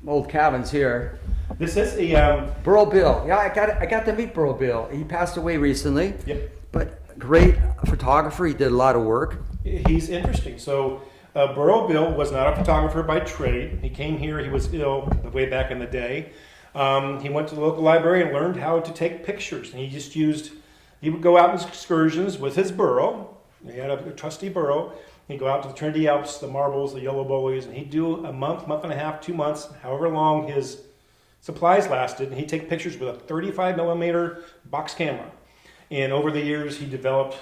old cabins here. This is a Burl Bill. Yeah, I got to meet Burl Bill. He passed away recently. Yep. But great photographer. He did a lot of work. He's interesting. So Burl Bill was not a photographer by trade. He came here. He was ill way back in the day. He went to the local library and learned how to take pictures. And he would go out on excursions with his burro. He had a trusty burro. He'd go out to the Trinity Alps, the marbles, the yellow bowies, and he'd do a month and a half, 2 months, however long his supplies lasted, and he'd take pictures with a 35 millimeter box camera. And over the years, he developed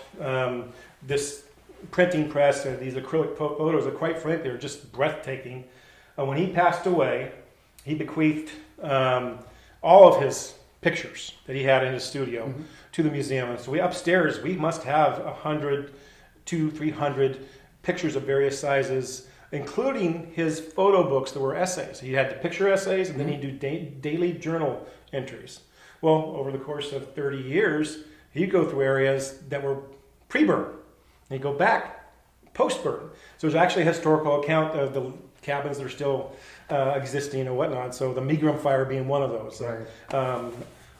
this printing press and these acrylic photos that, quite frankly, are just breathtaking. When he passed away, he bequeathed all of his pictures that he had in his studio to the museum. And so upstairs, we must have 100 to 300 pictures of various sizes, including his photo books that were essays. He had the picture essays, and then he'd do daily journal entries. Well, over the course of 30 years, he'd go through areas that were pre-burn, and he'd go back post-burn. So there's actually a historical account of the cabins that are still existing and whatnot. So the Megram fire being one of those. Right.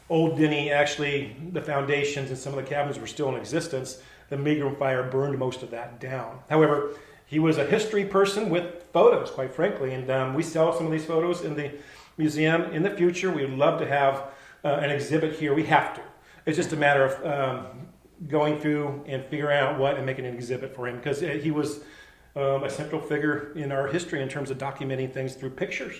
Old Denny, actually, the foundations and some of the cabins were still in existence. The Megram fire burned most of that down. However, he was a history person with photos, quite frankly, and we sell some of these photos in the museum. In the future, we would love to have an exhibit here. We have to. It's just a matter of going through and figuring out what and making an exhibit for him, because he was a central figure in our history in terms of documenting things through pictures.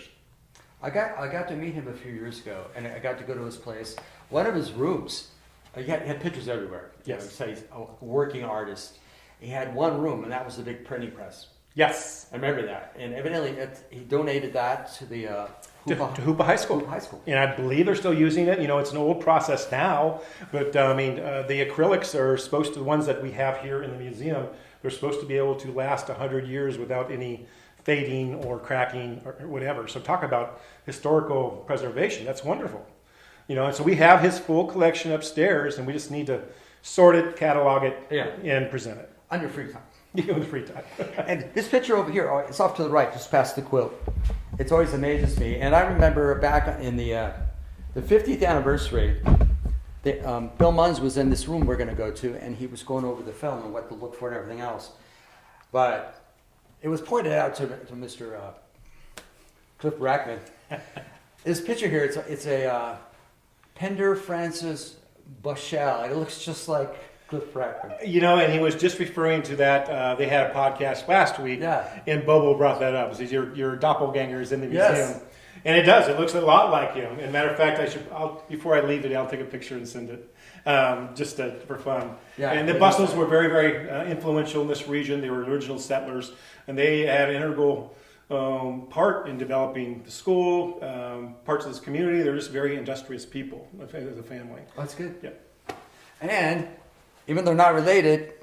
I got to meet him a few years ago, and I got to go to his place. One of his rooms, he had pictures everywhere. Yes. So he's a working artist. He had one room, and that was the big printing press. Yes. I remember that. And evidently, he donated that to the to Hoopa High School. Hoopa High School. And I believe they're still using it. You know, it's an old process now, but the acrylics are supposed to, the ones that we have here in the museum, they're supposed to be able to last 100 years without any fading or cracking or whatever. So talk about historical preservation. That's wonderful. You know, and so we have his full collection upstairs, and we just need to sort it, catalog it, and present it. On your free time. Yeah, with free time. And this picture over here, it's off to the right, just past the quilt. It's always amazes me. And I remember back in the 50th anniversary, Bill Munns was in this room we're going to go to, and he was going over the film and what to look for and everything else. But it was pointed out to Mr. Cliff Brackman. This picture here, it's a Pender Francis Bushell. It looks just like Cliff Brackman. You know, and he was just referring to that. They had a podcast last week, and Bobo brought that up. He says, your doppelganger is in the museum. Yes. And it does. It looks a lot like him. And matter of fact, before I leave today, I'll take a picture and send it, just for fun. Yeah, and the Bustles were very, very influential in this region. They were original settlers, and they had an integral part in developing the school, parts of this community. They're just very industrious people as a family. That's good. Yeah. And even though not related,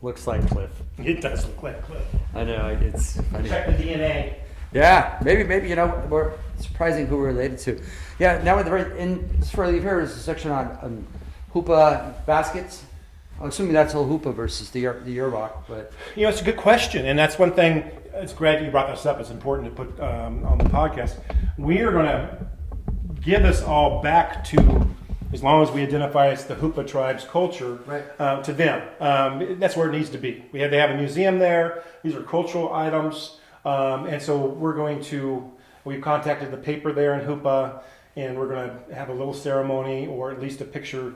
looks like Cliff. It does look like Cliff. I know, it's funny. Check the DNA. Yeah, maybe you know, we're surprising who we're related to. Yeah, now for here is a section on Hoopa baskets. I'm assuming that's all Hoopa versus the Yurok, but you know, it's a good question, and that's one thing. It's great you brought this up. It's important to put on the podcast. We are going to give this all back to, as long as we identify as the Hoopa tribe's culture, right, to them. That's where it needs to be. They have a museum there. These are cultural items. And so we've contacted the paper there in Hoopa, and we're going to have a little ceremony or at least a picture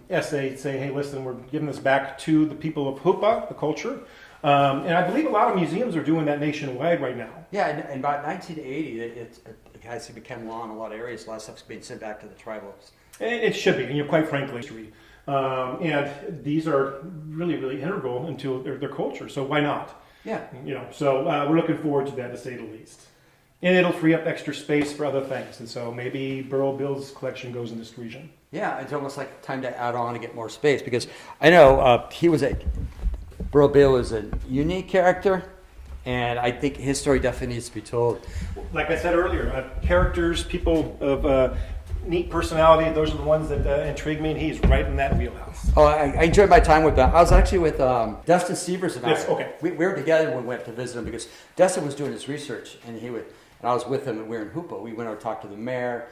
essay saying, hey, listen, we're giving this back to the people of Hoopa, the culture. And I believe a lot of museums are doing that nationwide right now. Yeah, in about 1980, it has become law in a lot of areas. A lot of stuff's being sent back to the tribals. It should be, and you know, quite frankly, and these are really, really integral into their culture. So why not? Yeah. You know, so we're looking forward to that, to say the least. And it'll free up extra space for other things. And so maybe Burl Bill's collection goes in this region. Yeah, it's almost like time to add on to get more space, because I know Burl Bill is a unique character, and I think his story definitely needs to be told. Like I said earlier, characters, people of neat personality, those are the ones that intrigue me, and he's right in that wheelhouse. Oh, I enjoyed my time with them. I was actually with Dustin Stevers and I. Yes, okay. We were together when we went to visit him, because Dustin was doing his research, and I was with him, and we were in Hoopa. We went over to talk to the mayor.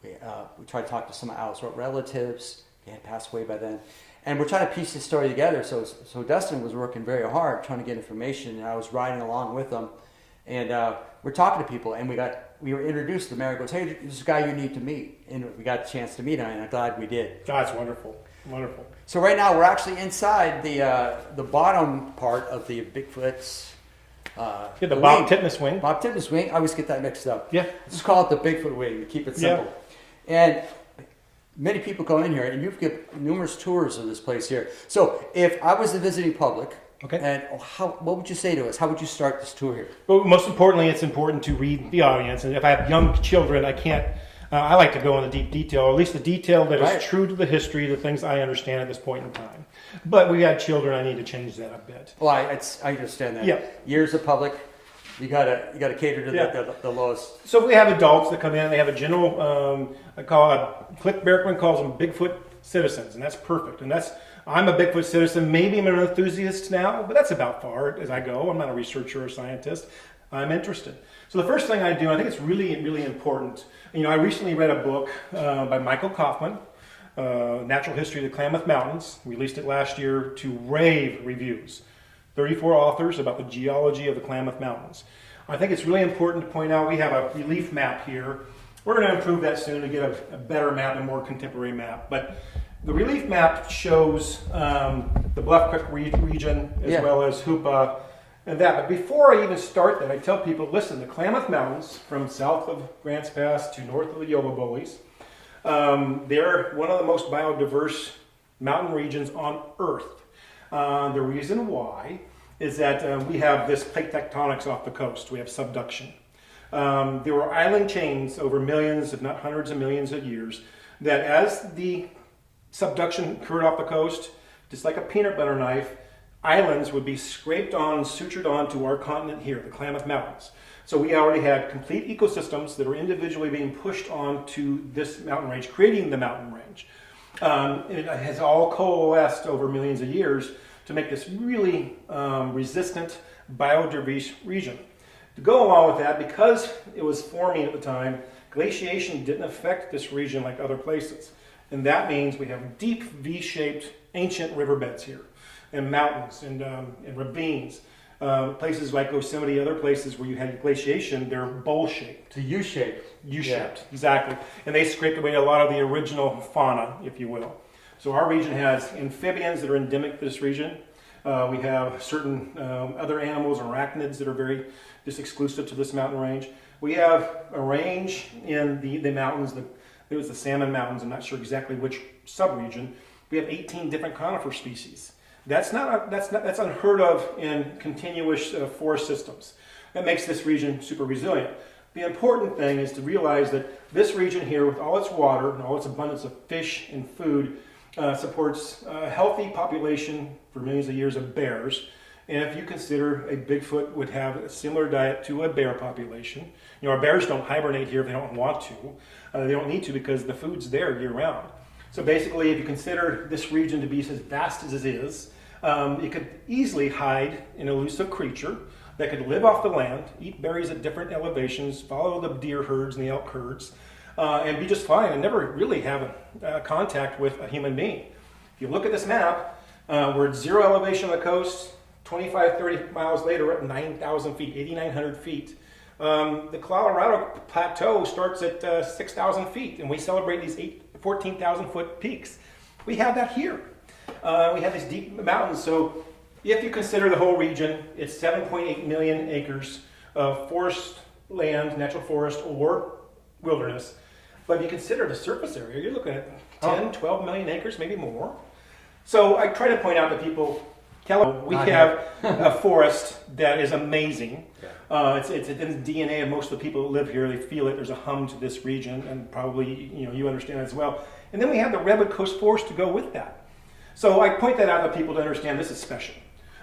We tried to talk to some of Al's relatives. They had passed away by then. And we're trying to piece this story together. So Dustin was working very hard trying to get information, and I was riding along with him. And we're talking to people, and we were introduced. The mayor goes, "Hey, this is a guy you need to meet." And we got a chance to meet him, and I'm glad we did. That's wonderful. Wonderful. So right now we're actually inside the bottom part of the Bigfoot's. The Bob Titmus wing. Bob Titmus wing. I always get that mixed up. Yeah. Let's call it the Bigfoot wing to keep it simple. Yeah. And many people come in here, and you've given numerous tours of this place here. So if I was the visiting public, okay, and what would you say to us? How would you start this tour here? Well, most importantly, it's important to read the audience. And if I have young children, I can't. I like to go into deep detail, or at least the detail that is true to the history, the things I understand at this point in time. But we got children, I need to change that a bit. Well, I understand that. Yeah. Years of public, you gotta cater to the lowest. So we have adults that come in. They have a general. Cliff Berkman calls them Bigfoot citizens, and that's perfect. And I'm a Bigfoot citizen. Maybe I'm an enthusiast now, but that's about far as I go. I'm not a researcher or scientist. I'm interested. So the first thing I do, I think it's really, really important. I recently read a book by Michael Kaufman, Natural History of the Klamath Mountains. Released it last year to rave reviews. 34 authors about the geology of the Klamath Mountains. I think it's really important to point out we have a relief map here. We're going to improve that soon to get a better map, a more contemporary map. But the relief map shows the Bluff Creek region as well as Hoopa and that. But before I even start that, I tell people, listen, the Klamath Mountains from south of Grants Pass to north of the Yobobolis, they're one of the most biodiverse mountain regions on Earth. The reason why is that we have this plate tectonics off the coast. We have subduction. There were island chains over millions, if not hundreds of millions of years, that as the subduction occurred off the coast, just like a peanut butter knife, islands would be scraped on, sutured onto our continent here, the Klamath Mountains. So we already had complete ecosystems that were individually being pushed onto this mountain range, creating the mountain range. It has all coalesced over millions of years to make this really resistant, biodiverse region. To go along with that, because it was forming at the time, glaciation didn't affect this region like other places. And that means we have deep V-shaped ancient riverbeds here, and mountains and ravines. Places like Yosemite, other places where you had glaciation, they're bowl-shaped. The U-shaped. U-shaped, exactly. And they scraped away a lot of the original fauna, if you will. So our region has amphibians that are endemic to this region. We have certain other animals, arachnids, that are very just exclusive to this mountain range. We have a range in the mountains. It was the Salmon Mountains. I'm not sure exactly which subregion. We have 18 different conifer species. That's unheard of in continuous forest systems. That makes this region super resilient. The important thing is to realize that this region here, with all its water and all its abundance of fish and food, supports a healthy population for millions of years of bears. And if you consider a Bigfoot would have a similar diet to a bear population, our bears don't hibernate here if they don't want to. They don't need to because the food's there year round. So basically, if you consider this region to be as vast as it is, it could easily hide an elusive creature that could live off the land, eat berries at different elevations, follow the deer herds and the elk herds, and be just fine and never really have contact with a human being. If you look at this map, we're at zero elevation on the coast, 25, 30 miles later, we're at 9,000 feet, 8,900 feet. The Colorado Plateau starts at 6,000 feet, and we celebrate these 14,000 foot peaks. We have that here. We have these deep mountains, so if you consider the whole region, it's 7.8 million acres of forest land, natural forest, or wilderness. But if you consider the surface area, you're looking at 10, 12 million acres, maybe more. So I try to point out to people, We have a forest that is amazing. It's in the DNA of most of the people that live here. They feel it. There's a hum to this region, and probably you understand as well. And then we have the Redwood Coast Forest to go with that. So I point that out to people to understand this is special.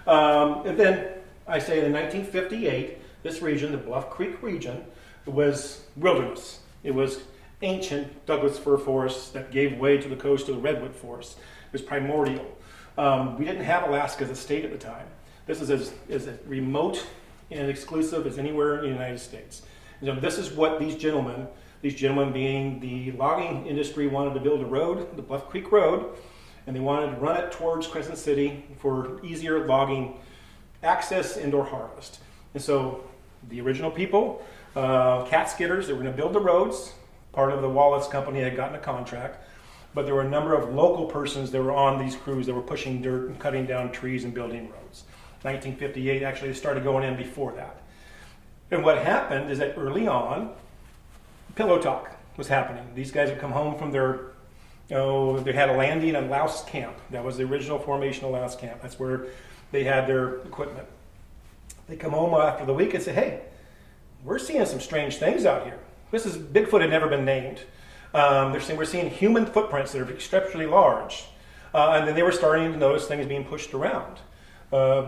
And then I say in 1958, this region, the Bluff Creek region, was wilderness. It was ancient Douglas fir forests that gave way to the coast of the redwood forest. It was primordial. We didn't have Alaska as a state at the time. This is as remote and exclusive as anywhere in the United States. This is what these gentlemen being the logging industry, wanted to build a road, the Bluff Creek Road, and they wanted to run it towards Crescent City for easier logging access, indoor harvest. And so the original people, cat skidders, they were going to build the roads. Part of the Wallace Company had gotten a contract, but there were a number of local persons that were on these crews that were pushing dirt and cutting down trees and building roads. 1958, actually, they started going in before that. And what happened is that early on, pillow talk was happening. These guys had come home from they had a landing at Louse Camp. That was the original formation of Louse Camp. That's where they had their equipment. They come home after the week and say, hey, we're seeing some strange things out here. Bigfoot had never been named. They're saying we're seeing human footprints that are exceptionally large. And then they were starting to notice things being pushed around.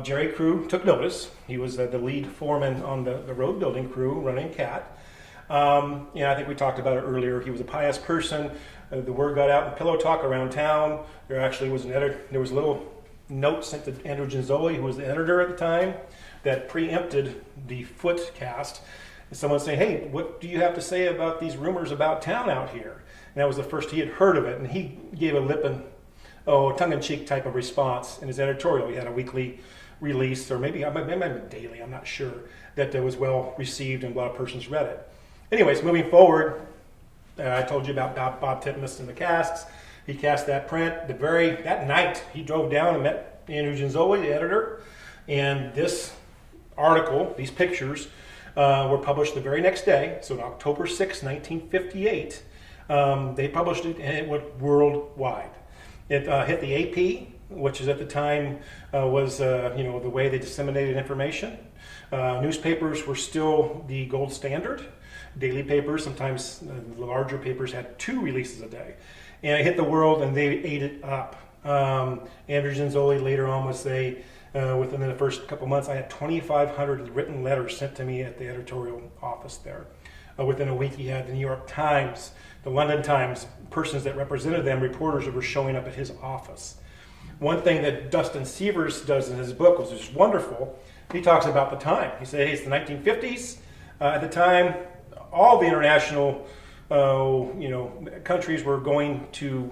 Jerry Crew took notice. He was the lead foreman on the road building crew running CAT. I think we talked about it earlier. He was a pious person. The word got out in pillow talk around town. There actually was there was a little note sent to Andrew Genzoli, who was the editor at the time, that preempted the foot cast. And someone say, hey, what do you have to say about these rumors about town out here? And that was the first he had heard of it. And he gave a tongue-in-cheek type of response in his editorial. He had a weekly release, or maybe daily, I'm not sure, that was well received and a lot of persons read it. Anyways, moving forward, I told you about Bob Titmus and the casts. He cast that print. That night, he drove down and met Andrew Genzoli, the editor, and this article, these pictures, were published the very next day. So on October 6, 1958, they published it, and it went worldwide. It hit the AP, which is at the time was the way they disseminated information. Newspapers were still the gold standard. Daily papers, sometimes the larger papers, had 2 releases a day. And it hit the world, and they ate it up. Andrew Genzoli later on would say, within the first couple months, I had 2,500 written letters sent to me at the editorial office there. Within a week, he had the New York Times, the London Times, persons that represented them, reporters that were showing up at his office. One thing that Dustin Severs does in his book, which is wonderful, he talks about the time. He said, hey, it's the 1950s. At the time, all the international countries were going to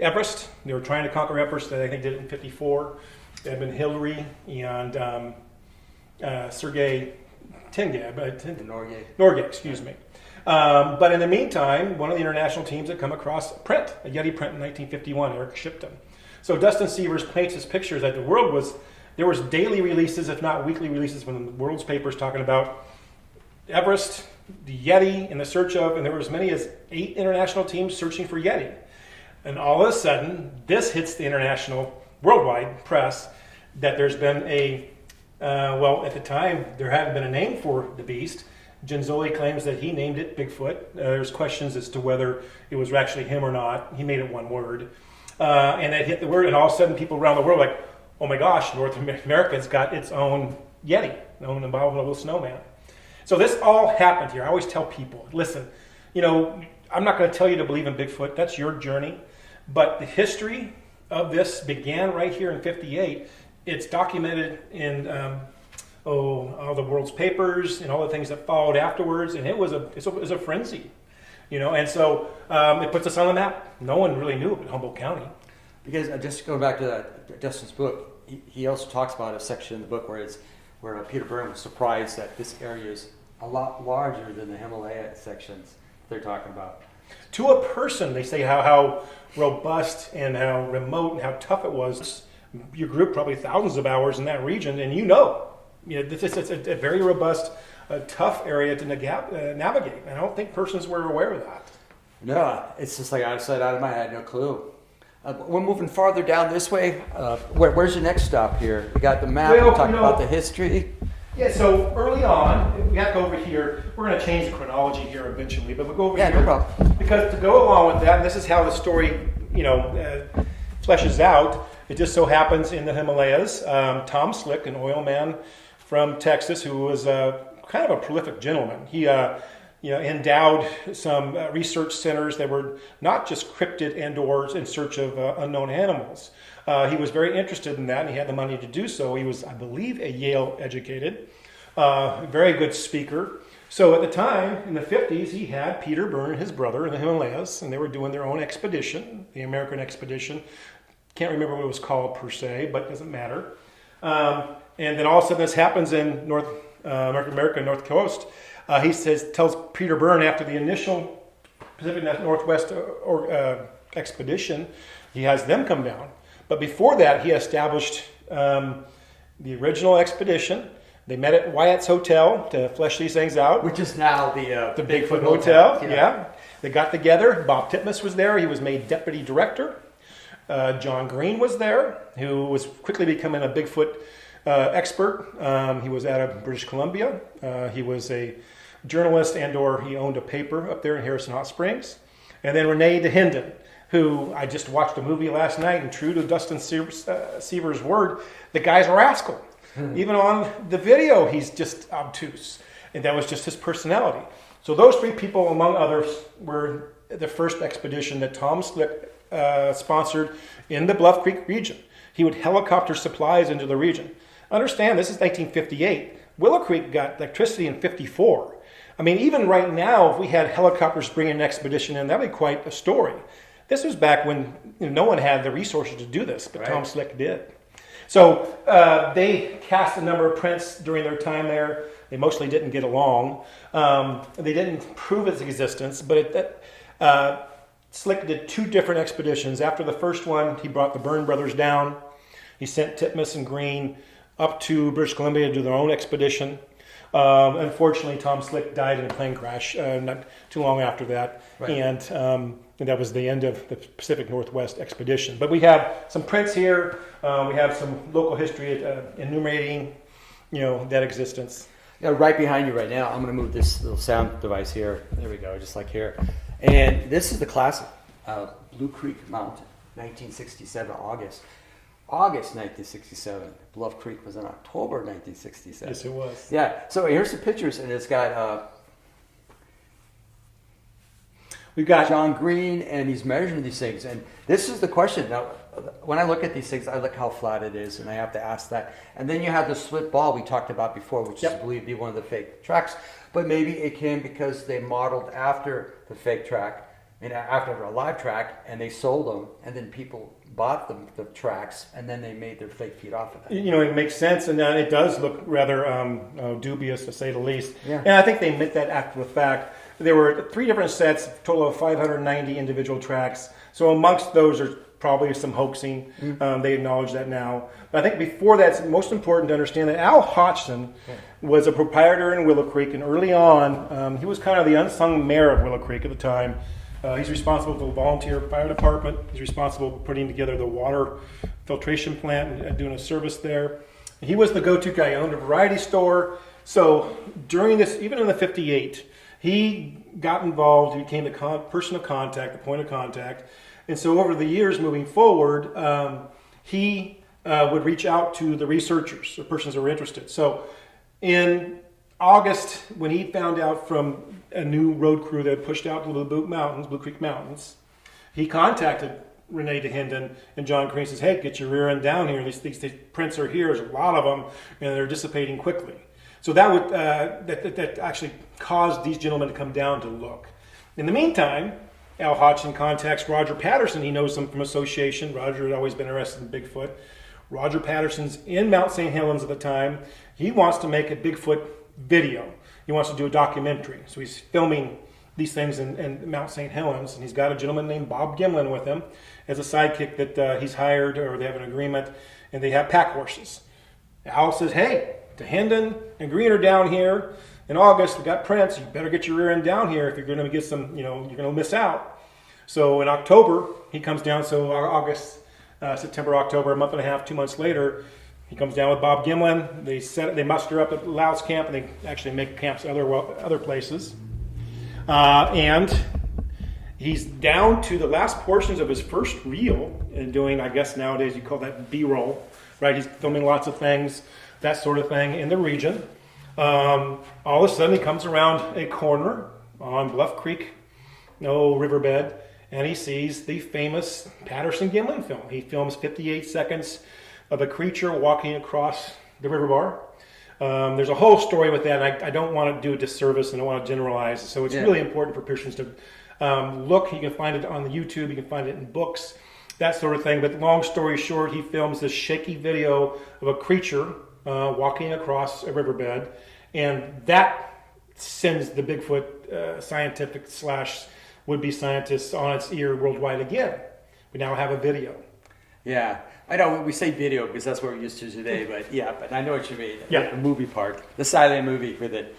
Everest. They were trying to conquer Everest. I think they did it in 54. Edmund Hillary and Sergei Norgay, excuse me. But in the meantime, one of the international teams had come across a Yeti print in 1951. Eric shipped them. So Dustin Severs paints his pictures that there was daily releases, if not weekly releases, from the world's papers talking about Everest, the Yeti in the search of, and there were as many as 8 international teams searching for Yeti. And all of a sudden, this hits the international, worldwide press that there's been at the time, there hadn't been a name for the beast. Genzoli claims that he named it Bigfoot. There's questions as to whether it was actually him or not. He made it one word. And that hit the word, and all of a sudden people around the world are like, oh my gosh, North America's got its own Yeti, own abominable snowman. So this all happened here. I always tell people, listen, I'm not going to tell you to believe in Bigfoot. That's your journey. But the history of this began right here in 58. It's documented in all the world's papers and all the things that followed afterwards. And it was a frenzy, And so it puts us on the map. No one really knew about Humboldt County. Because just going back to Dustin's book, he also talks about a section in the book where Peter Byrne was surprised that this area is a lot larger than the Himalaya sections they're talking about. To a person, they say how robust and how remote and how tough it was. You grew probably thousands of hours in that region, and it's a very robust, tough area to navigate. I don't think persons were aware of that. No, it's just like out of sight, out of mind. I had no clue. We're moving farther down this way. Where's your next stop here? We got the map. Well, we talked about the history. Yeah, so early on, we have to go over here. We're going to change the chronology here eventually, but we'll go over here. No problem. Because to go along with that, and this is how the story, fleshes out. It just so happens in the Himalayas, Tom Slick, an oil man from Texas, who was kind of a prolific gentleman. He endowed some research centers that were not just cryptid and/or in search of unknown animals. He was very interested in that, and he had the money to do so. He was, I believe, a Yale educated, very good speaker. So at the time, in the 50s, he had Peter Byrne, his brother, in the Himalayas, and they were doing their own expedition, the American expedition. Can't remember what it was called per se, but it doesn't matter. And then all of a sudden this happens in North America, North Coast. He tells Peter Byrne after the initial Pacific Northwest expedition, he has them come down. But before that, he established the original expedition. They met at Wyatt's Hotel to flesh these things out. Which is now the Bigfoot Hotel. Yeah. They got together. Bob Titmus was there. He was made deputy director. John Green was there, who was quickly becoming a Bigfoot expert. He was out of British Columbia. He was a journalist and/or he owned a paper up there in Harrison Hot Springs. And then Renee DeHinden, who I just watched a movie last night, and true to Dustin Seaver's word, the guy's a rascal. Even on the video, he's just obtuse. And that was just his personality. So those three people, among others, were the first expedition that Tom Slick sponsored in the Bluff Creek region. He would helicopter supplies into the region. Understand, this is 1958. Willow Creek got electricity in 54. I mean, even right now, if we had helicopters bringing an expedition in, that would be quite a story. This was back when no one had the resources to do this, but right. Tom Slick did. So they cast a number of prints during their time there. They mostly didn't get along. They didn't prove its existence, but Slick did two different expeditions. After the first one, he brought the Byrne brothers down. He sent Titmus and Green up to British Columbia to do their own expedition. Unfortunately, Tom Slick died in a plane crash not too long after that. Right. And that was the end of the Pacific Northwest expedition. But we have some prints here. We have some local history enumerating, that existence. Yeah, right behind you right now. I'm going to move this little sound device here. There we go, just like here. And this is the classic Blue Creek Mountain, 1967, August 1967. Bluff Creek was in October 1967. Yes, it was. Yeah. So here's the pictures, and it's got we've got John Green, and he's measuring these things. And this is the question. Now, when I look at these things, I look how flat it is, and I have to ask that. And then you have the split ball we talked about before, which is believed to be one of the fake tracks. But maybe it came because they modeled after the fake track, after a live track, and they sold them, and then people bought the tracks, and then they made their fake feet off of that. It makes sense, and it does look rather dubious, to say the least. Yeah. And I think they admit that after the fact. There were 3 different sets, a total of 590 individual tracks. So amongst those are probably some hoaxing. They acknowledge that now. But I think before that, it's most important to understand that Al Hodgson was a proprietor in Willow Creek, and early on, he was kind of the unsung mayor of Willow Creek at the time. He's responsible for the volunteer fire department. He's responsible for putting together the water filtration plant and doing a service there. He was the go-to guy. He owned a variety store. So during this, even in the 58, he got involved. He became the person of contact, the point of contact. And so over the years moving forward, he would reach out to the researchers or persons that were interested. So in August, when he found out from a new road crew that pushed out to the Blue Creek Mountains, he contacted Renee DeHinden and John Green. Says, "Hey, get your rear end down here. These prints are here. There's a lot of them, and they're dissipating quickly." So that would that actually caused these gentlemen to come down to look. In the meantime, Al Hodgson contacts Roger Patterson. He knows them from association. Roger had always been interested in Bigfoot. Roger Patterson's in Mount St. Helens at the time. He wants to make a Bigfoot video. He wants to do a documentary. So he's filming these things in Mount St. Helens, and he's got a gentleman named Bob Gimlin with him as a sidekick that he's hired, or they have an agreement, and they have pack horses. Al says, "Hey, DeHinden and Green are down here in August. We got prints. You better get your rear end down here if you're going to get some, you're going to miss out." So in October, he comes down. So August, September, October, a month and a half, 2 months later, he comes down with Bob Gimlin. They muster up at Loud's camp, and they actually make camps other places. And he's down to the last portions of his first reel and doing, I guess nowadays you call that B-roll, right? He's filming lots of things, that sort of thing in the region. All of a sudden he comes around a corner on Bluff Creek, no riverbed, and he sees the famous Patterson-Gimlin film. He films 58 seconds of a creature walking across the river bar. There's a whole story with that, and I don't want to do a disservice and I don't want to generalize. So it's really important for Christians to look. You can find it on the YouTube, you can find it in books, that sort of thing. But long story short, he films this shaky video of a creature walking across a riverbed, and that sends the Bigfoot scientific / would-be scientists on its ear worldwide again. We now have a video. Yeah, I know we say video because that's what we're used to today, but I know what you mean. Yeah. The movie part, the silent movie with it.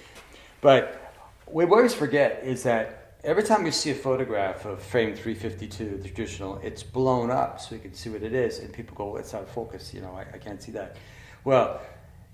But what we always forget is that every time you see a photograph of frame 352, the traditional, it's blown up so you can see what it is, and people go, it's out of focus, I can't see that. Well,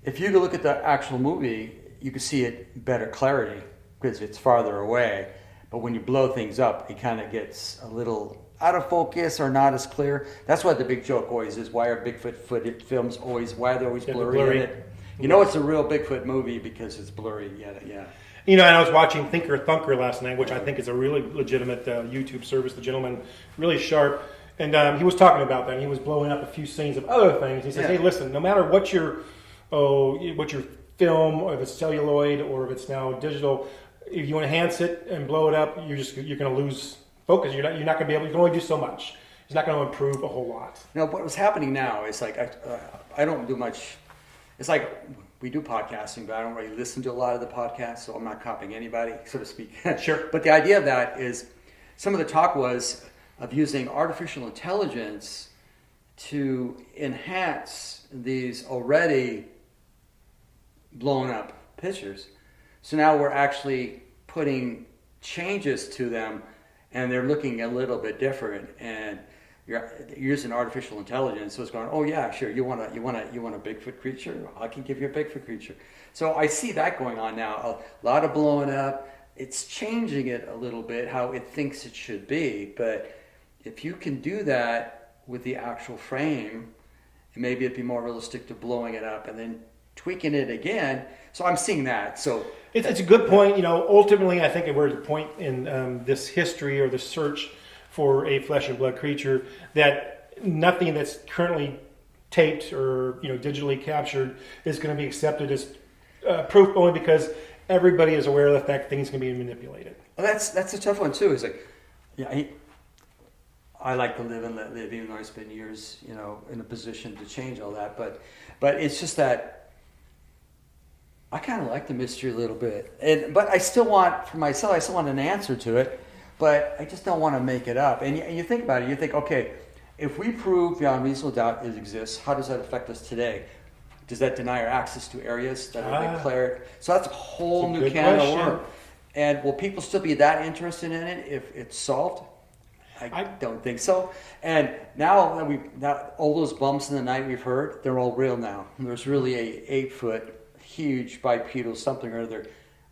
if you look at the actual movie, you can see it better clarity because it's farther away. But when you blow things up, it kind of gets a little out of focus or not as clear. That's why the big joke always is, why are Bigfoot films always, why are they always blurry in it? You know it's a real Bigfoot movie because it's blurry. Yeah. And I was watching Thinker Thunker last night, which I think is a really legitimate YouTube service. The gentleman, really sharp. And he was talking about that. And he was blowing up a few scenes of other things. He says, hey, listen, no matter what your film, or if it's celluloid or if it's now digital, if you enhance it and blow it up, you're going to lose focus. You're not going to be able. You can only do so much. It's not going to improve a whole lot. No, what's happening now is like I don't do much. It's like we do podcasting, but I don't really listen to a lot of the podcasts, so I'm not copying anybody, so to speak. Sure. But the idea of that is, some of the talk was of using artificial intelligence to enhance these already blown up pictures. So now we're actually putting changes to them, and they're looking a little bit different. And you're using artificial intelligence, so it's going, oh yeah, sure. You want a Bigfoot creature? I can give you a Bigfoot creature. So I see that going on now. A lot of blowing up. It's changing it a little bit how it thinks it should be. But if you can do that with the actual frame, maybe it'd be more realistic to blowing it up and then tweaking it again. So I'm seeing that. So it's a good point. Ultimately, I think we're at a point in this history or the search for a flesh and blood creature that nothing that's currently taped or digitally captured is going to be accepted as proof, only because everybody is aware of the fact things can be manipulated. Well, that's a tough one too. It's like, I like to live and let live, even though I spent years, in a position to change all that. But it's just that I kind of like the mystery a little bit, but I still want, for myself, I still want an answer to it. But I just don't want to make it up. And you think about it, you think, okay, if we prove beyond reasonable doubt it exists, how does that affect us today? Does that deny our access to areas that are declared? So that's a whole new can of worms. And will people still be that interested in it if it's solved? I don't think so. And now all those bumps in the night we've heard, they're all real now. There's really a 8-foot, huge bipedal something or other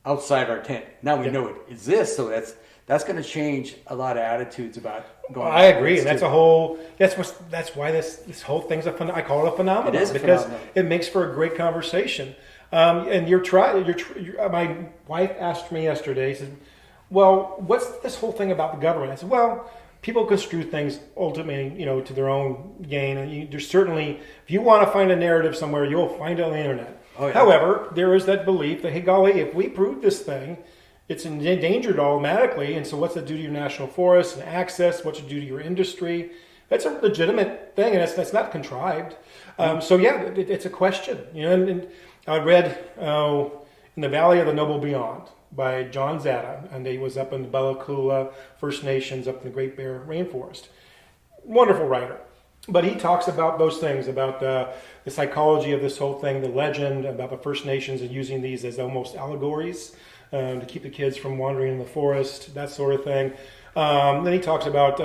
outside our tent. Now we know it exists, so that's going to change a lot of attitudes about going. I agree, and that's why this whole thing's I call it a phenomenon. It is because it makes for a great conversation. And my wife asked me yesterday, said, "Well, what's this whole thing about the government?" I said, "Well, people construe things ultimately, to their own gain, and there's certainly, if you want to find a narrative somewhere, you'll find it on the internet. Oh, yeah. However, there is that belief that, hey, golly, if we prove this thing, it's endangered automatically, and so what's it do to your national forests and access? What's it do to your industry?" That's a legitimate thing, and that's not contrived. So yeah, it's a question. And I read In the Valley of the Noble Beyond by John Zada, and he was up in the Bella Coola First Nations up in the Great Bear Rainforest. Wonderful writer. But he talks about those things, about the psychology of this whole thing, the legend about the First Nations and using these as almost allegories to keep the kids from wandering in the forest, that sort of thing. Then he talks about,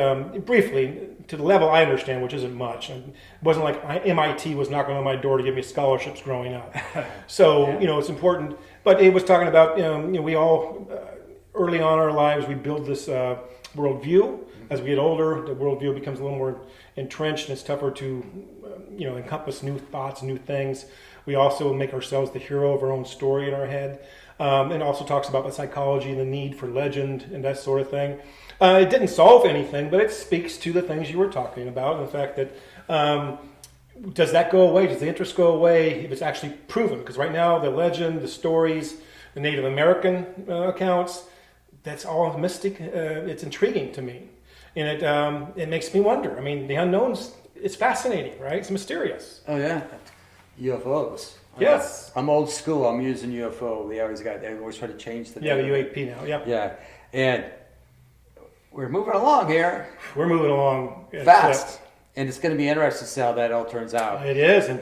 briefly, to the level I understand, which isn't much. It wasn't like MIT was knocking on my door to give me scholarships growing up. So, it's important. But it was talking about, we all, early on in our lives, we build this worldview. As we get older, the worldview becomes a little more entrenched, and it's tougher to, encompass new thoughts, new things. We also make ourselves the hero of our own story in our head. And also talks about the psychology and the need for legend and that sort of thing. It didn't solve anything, but it speaks to the things you were talking about, and the fact that does that go away? Does the interest go away if it's actually proven? Because right now, the legend, the stories, the Native American accounts, that's all mystic. It's intriguing to me. And it makes me wonder. I mean, the unknown's, it's fascinating, right? It's mysterious. Oh, yeah. UFOs. Yes. I'm old school. I'm using UFO. They always try to change the name. Yeah, the name. UAP now. Yeah. Yeah. And we're moving along here. We're moving along. Fast. And it's going to be interesting to see how that all turns out. It is. And,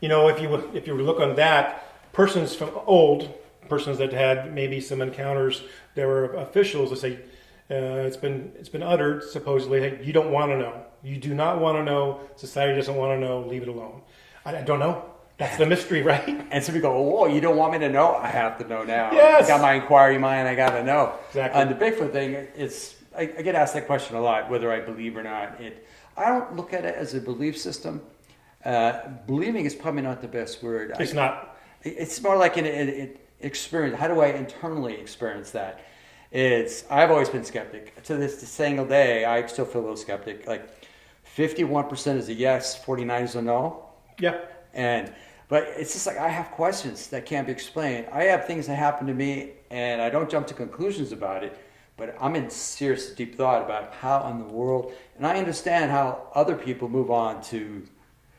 if you look on that, persons that had maybe some encounters, there were officials that say, it's been uttered, supposedly, hey, you don't want to know. You do not want to know. Society doesn't want to know. Leave it alone. I don't know. That's the mystery, right? And some people go, whoa, you don't want me to know? I have to know now. Yes. I got my inquiry mind. I got to know. Exactly. And the Bigfoot thing, I get asked that question a lot, whether I believe or not. I don't look at it as a belief system. Believing is probably not the best word. It's not. It's more like an experience. How do I internally experience that? I've always been skeptic. To this single day, I still feel a little skeptic. Like 51% is a yes, 49% is a no. Yeah. But it's just like I have questions that can't be explained. I have things that happen to me, and I don't jump to conclusions about it. But I'm in serious, deep thought about how in the world, and I understand how other people move on to.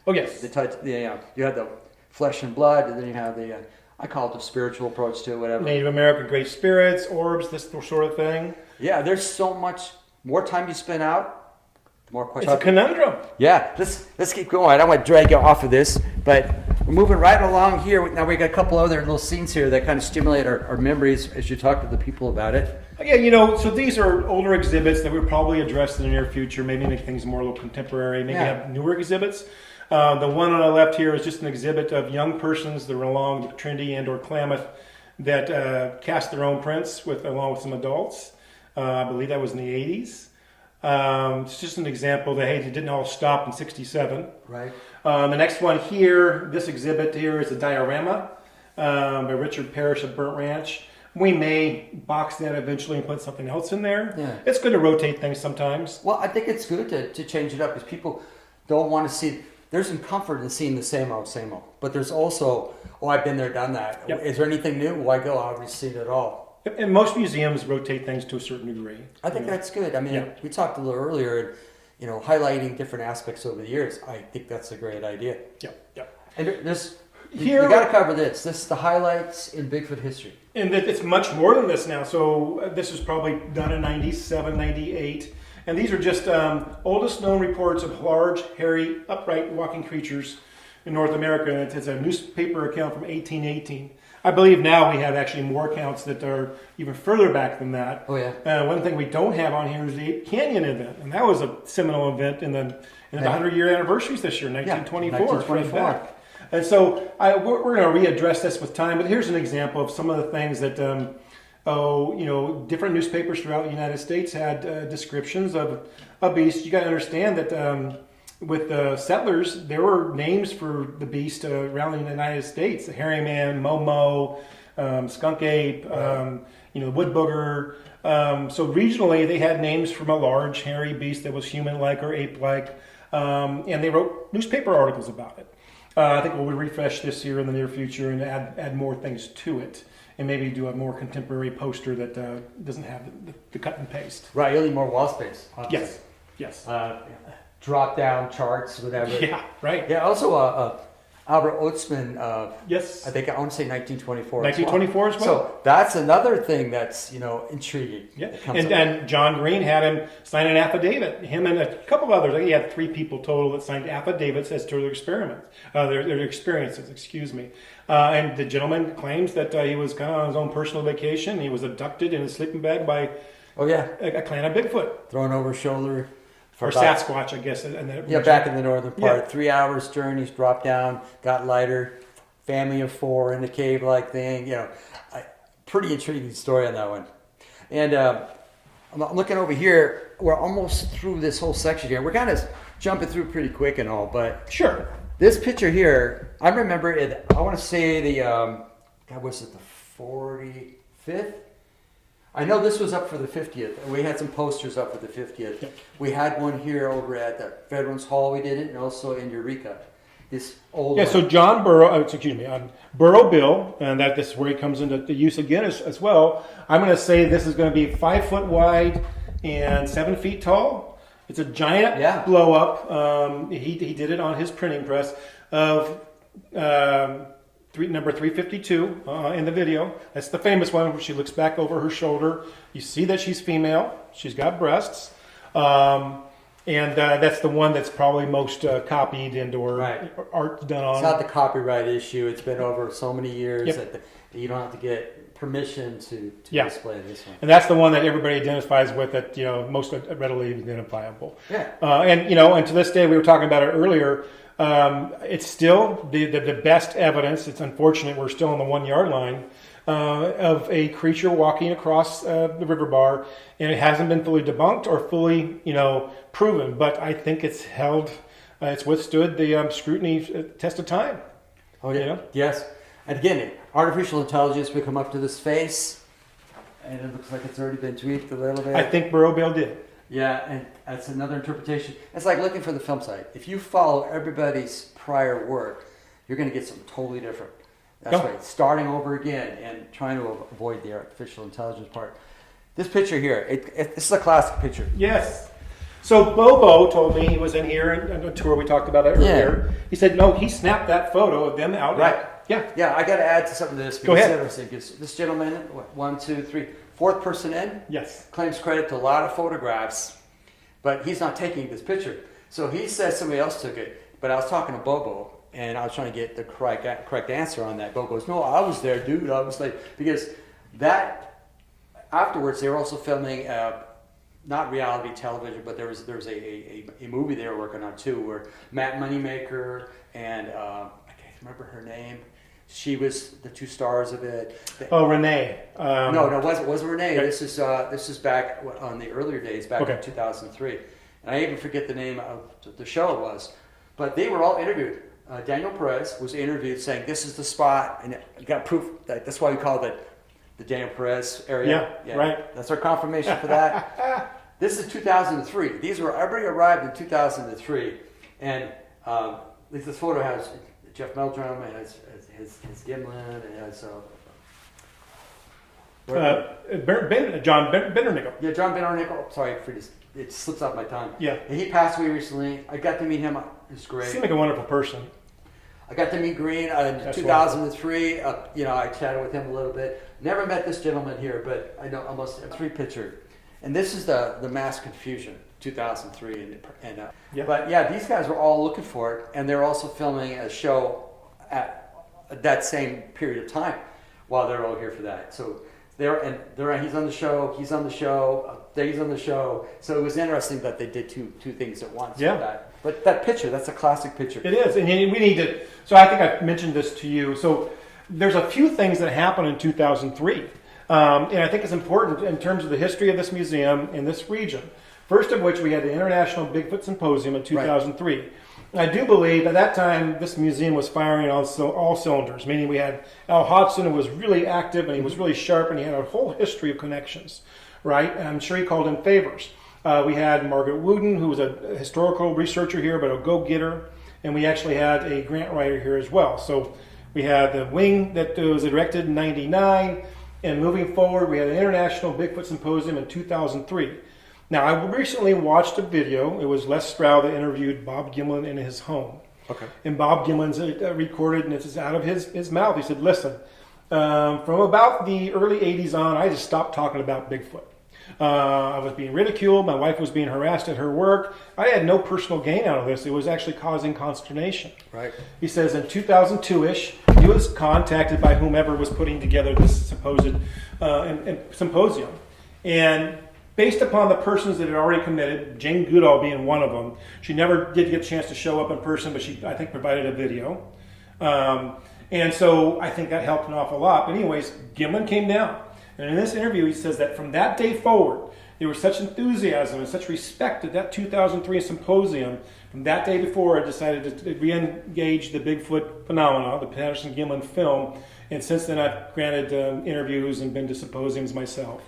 Oh yes. You have the flesh and blood, and then you have the. I call it the spiritual approach to it, whatever. Native American great spirits, orbs, this sort of thing. Yeah, there's so much more time you spend out, the more questions. It's a conundrum. Yeah, let's keep going. I don't want to drag you off of this, but we're moving right along here. Now we got a couple other little scenes here that kind of stimulate our memories as you talk to the people about it. Yeah, so these are older exhibits that we'll probably address in the near future. Maybe make things more a little contemporary. Maybe have newer exhibits. The one on the left here is just an exhibit of young persons that were along the Trinity and or Klamath that cast their own prints along with some adults. I believe that was in the 80s. It's just an example that, hey, it didn't all stop in 67. Right. The next one here, this exhibit here is a diorama by Richard Parrish of Burnt Ranch. We may box that eventually and put something else in there. Yeah. It's good to rotate things sometimes. Well, I think it's good to change it up because people don't want to see. There's some comfort in seeing the same old. But there's also, I've been there, done that. Yep. Is there anything new? Why go? I've already seen it all. And most museums rotate things to a certain degree. I think that's good. I mean, we talked a little earlier, highlighting different aspects over the years. I think that's a great idea. Yep. And you got to cover this. This is the highlights in Bigfoot history. And it's much more than this now. So this was probably done in 97, 98. And these are just oldest known reports of large, hairy, upright walking creatures in North America. And it's a newspaper account from 1818. I believe now we have actually more accounts that are even further back than that. Oh, yeah. One thing we don't have on here is the Ape Canyon event. And that was a seminal event in the 100-year anniversaries this year, 1924. 1924. And so we're going to readdress this with time. But here's an example of some of the things that... different newspapers throughout the United States had descriptions of a beast. You got to understand that with the settlers, there were names for the beast around the United States: the hairy man, Momo, skunk ape, wood booger. So regionally, they had names from a large, hairy beast that was human-like or ape-like, and they wrote newspaper articles about it. I think we'll refresh this here in the near future and add more things to it. And maybe do a more contemporary poster that doesn't have the cut and paste. Right, you'll need more wall space. Obviously. Yes. Drop down charts, whatever. Yeah, right. Yeah, also Albert Oatsman. Yes. I think I want to say 1924. 1924 as well. So that's another thing that's intriguing. Yeah. And John Green had him sign an affidavit. Him and a couple of others. I think he had 3 people total that signed affidavits as to their experiments, their experiences. Excuse me. And the gentleman claims that he was kind of on his own personal vacation. He was abducted in a sleeping bag by Oh yeah, a clan of Bigfoot. thrown over his shoulder. Or Sasquatch, I guess. Yeah, back in the northern part. Yeah. 3 hours journeys, dropped down, got lighter, family of 4 in the cave-like thing. You know, pretty intriguing story on that one. And I'm looking over here. We're almost through this whole section here. We're kind of jumping through pretty quick and all, but Sure. this picture here, I remember it. I want to say the God, was it the 45th? I know this was up for the 50th. We had some posters up for the 50th. Yep. We had one here over at the Veterans Hall. We did it, and also in Eureka. This old Yeah, one. so John Burrow, Burrow Bill, and this is where he comes into the use again as well. I'm going to say this is going to be 5 foot wide and 7 feet tall. It's a giant blow up. He did it on his printing press of number 352 in the video. That's the famous one where she looks back over her shoulder. You see that she's female. She's got breasts. And that's the one that's probably most copied and/or art done on. It's not the copyright issue. It's been over so many years Yep. that you don't have to get permission to display this one. And that's the one that everybody identifies with, that most readily identifiable. Yeah. And to this day, we were talking about it earlier. It's still the best evidence. It's unfortunate we're still on the 1 yard line of a creature walking across the river bar, and it hasn't been fully debunked or fully proven. But I think it's held, it's withstood the scrutiny test of time. Oh yeah. Yes. And again, artificial intelligence will come up to this face, and it looks like it's already been tweaked a little bit. I think Burrow Bill did. Yeah, and that's another interpretation. It's like looking for the film site. If you follow everybody's prior work, you're going to get something totally different. That's right. Starting over again and trying to avoid the artificial intelligence part. This picture here, this is a classic picture. Yes. So Bobo told me, he was in here on a tour, we talked about it earlier. Yeah. He said, no, he snapped that photo of them out. Right. Yeah. Yeah, I got to add to something to this. Go ahead. It's interesting, 'cause this gentleman, 1, 2, 3, fourth person in, Yes. claims credit to a lot of photographs, but he's not taking this picture. So he says somebody else took it, but I was talking to Bobo, and I was trying to get the correct answer on that. Bobo goes, no, I was there, dude. I was like, because that, afterwards, they were also filming, not reality television, but there was a movie they were working on too, where Matt Moneymaker and, I can't remember her name, she was the 2 stars of it. Renee. No, it wasn't Renee. Okay. This is back on the earlier days, back in 2003. And I even forget the name of the show it was. But they were all interviewed. Daniel Perez was interviewed saying, this is the spot, and you got proof. That's why we call it the Daniel Perez area. Yeah, right. That's our confirmation for that. This is 2003. Everybody arrived in 2003. And at least this photo has Jeff Meldrum, and has Gimlin, and has John Bendernickel. Yeah, John Bendernickel. Sorry for this. It slips off my tongue. Yeah. And he passed away recently. I got to meet him. He's great. Seemed like a wonderful person. I got to meet Green in 2003. I chatted with him a little bit. Never met this gentleman here, but I know almost a 3 picture. And this is the Mass Confusion, 2003. But yeah, these guys were all looking for it, and they're also filming a show at that same period of time while they're all here for that. So he's on the show, he's on the show, Dave's on the show. So it was interesting that they did two things at once. Yeah. With that. But that picture, that's a classic picture. It is, and we need to. So I think I mentioned this to you. So there's a few things that happened in 2003, and I think it's important in terms of the history of this museum in this region. First of which, we had the International Bigfoot Symposium in 2003. Right. I do believe at that time this museum was firing on all cylinders, meaning we had Al Hodgson, who was really active and he was really sharp, and he had a whole history of connections, right? And I'm sure he called in favors. We had Margaret Wooden, who was a historical researcher here, but a go-getter, and we actually had a grant writer here as well. So we had the wing that was erected in 99, and moving forward, we had an International Bigfoot Symposium in 2003. Now, I recently watched a video. It was Les Stroud that interviewed Bob Gimlin in his home. Okay. And Bob Gimlin's recorded, and this is out of his mouth. He said, listen, from about the early 80s on, I just stopped talking about Bigfoot. I was being ridiculed. My wife was being harassed at her work. I had no personal gain out of this. It was actually causing consternation. Right. He says in 2002-ish, he was contacted by whomever was putting together this supposed symposium. And based upon the persons that had already committed, Jane Goodall being one of them. She never did get a chance to show up in person, but she, I think, provided a video. And so I think that helped an awful lot. But anyways, Gimlin came down. And in this interview, he says that from that day forward, there was such enthusiasm and such respect at that 2003 symposium. From that day before, I decided to re-engage the Bigfoot phenomena, the Patterson-Gimlin film. And since then, I've granted interviews and been to symposiums myself.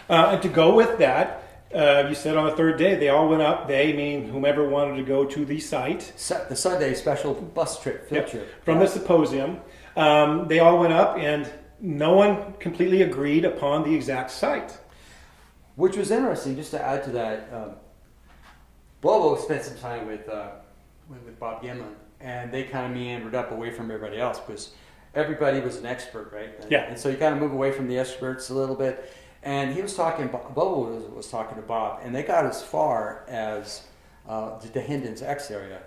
And to go with that, you said on the third day, they all went up, they meaning whomever wanted to go to the site. The Sunday special bus trip, field trip. From the symposium. They all went up and no one completely agreed upon the exact site. Which was interesting, just to add to that. Bobo spent some time with Bob Gimlin, and they kind of meandered up away from everybody else because everybody was an expert, right? And so you kind of move away from the experts a little bit. And he was talking, Bobo was talking to Bob, and they got as far as the Hendon's X area.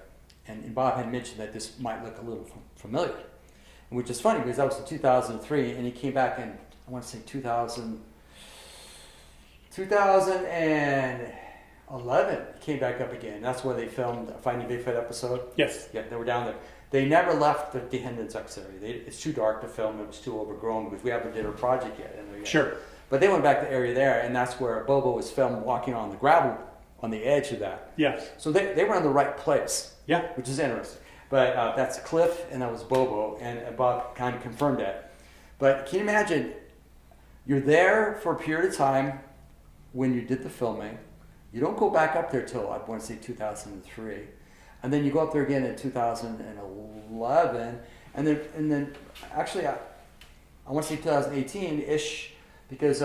And Bob had mentioned that this might look a little familiar, which is funny because that was in 2003, and he came back in, I want to say 2011, he came back up again. That's where they filmed a Finding Bigfoot episode. Yes. Yeah, they were down there. They never left the Hendon's X area. It's too dark to film. It was too overgrown because we haven't did our project yet. Sure. But they went back to the area there, and that's where Bobo was filmed walking on the gravel on the edge of that. Yes. So they were in the right place. Yeah. Which is interesting. But that's Cliff, and that was Bobo, and Bob kind of confirmed that. But can you imagine, you're there for a period of time when you did the filming. You don't go back up there till, I want to say 2003. And then you go up there again in 2011. And then actually, I want to say 2018-ish, because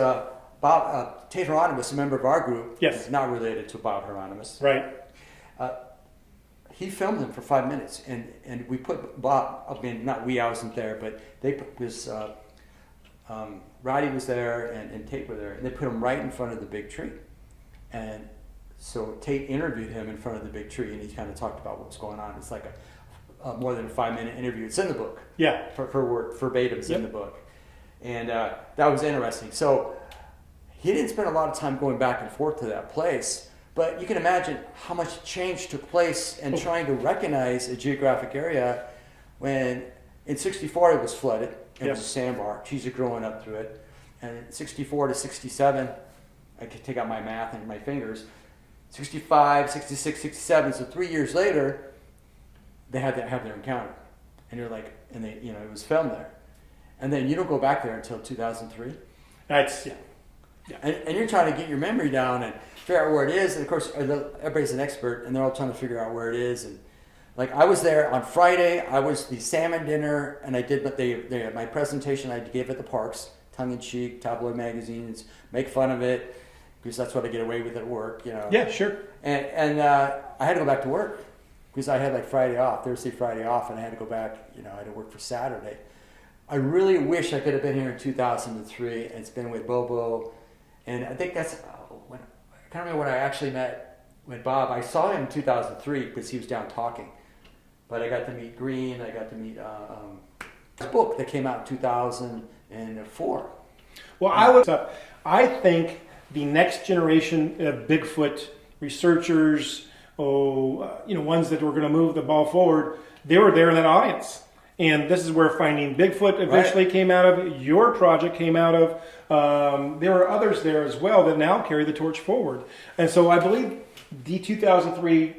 Bob Tate Hieronymus, a member of our group, yes, is not related to Bob Hieronymus. Right. He filmed him for 5 minutes, and we put Bob. I mean, not we. I wasn't there, but they put this. Roddy was there, and Tate were there, and they put him right in front of the big tree. And so Tate interviewed him in front of the big tree, and he kind of talked about what was going on. It's like a more than a 5-minute interview. It's in the book. Yeah. For word verbatim, it's in the book. And that was interesting. So he didn't spend a lot of time going back and forth to that place, but you can imagine how much change took place in trying to recognize a geographic area when in 64 it was flooded. It was a sandbar. She's growing up through it. And in 64 to 67, I could take out my math and my fingers, 65, 66, 67, so 3 years later, they had to have their encounter. And you're like, and they, it was filmed there. And then you don't go back there until 2003. That's, And you're trying to get your memory down and figure out where it is. And of course, everybody's an expert, and they're all trying to figure out where it is. And like I was there on Friday, I was the salmon dinner, and I did my presentation I gave at the parks, tongue-in-cheek, tabloid magazines, make fun of it, because that's what I get away with at work, Yeah, sure. And I had to go back to work because I had like Friday off, Thursday, Friday off, and I had to go back. I had to work for Saturday. I really wish I could have been here in 2003 and spent with Bobo. And I think that's when I can't remember when I actually met with Bob. I saw him in 2003 because he was down talking. But I got to meet Green. I got to meet his book that came out in 2004. Well, I think the next generation of Bigfoot researchers, ones that were going to move the ball forward, they were there in that audience. And this is where Finding Bigfoot eventually came out of. Your project came out of. There were others there as well that now carry the torch forward. And so I believe the 2003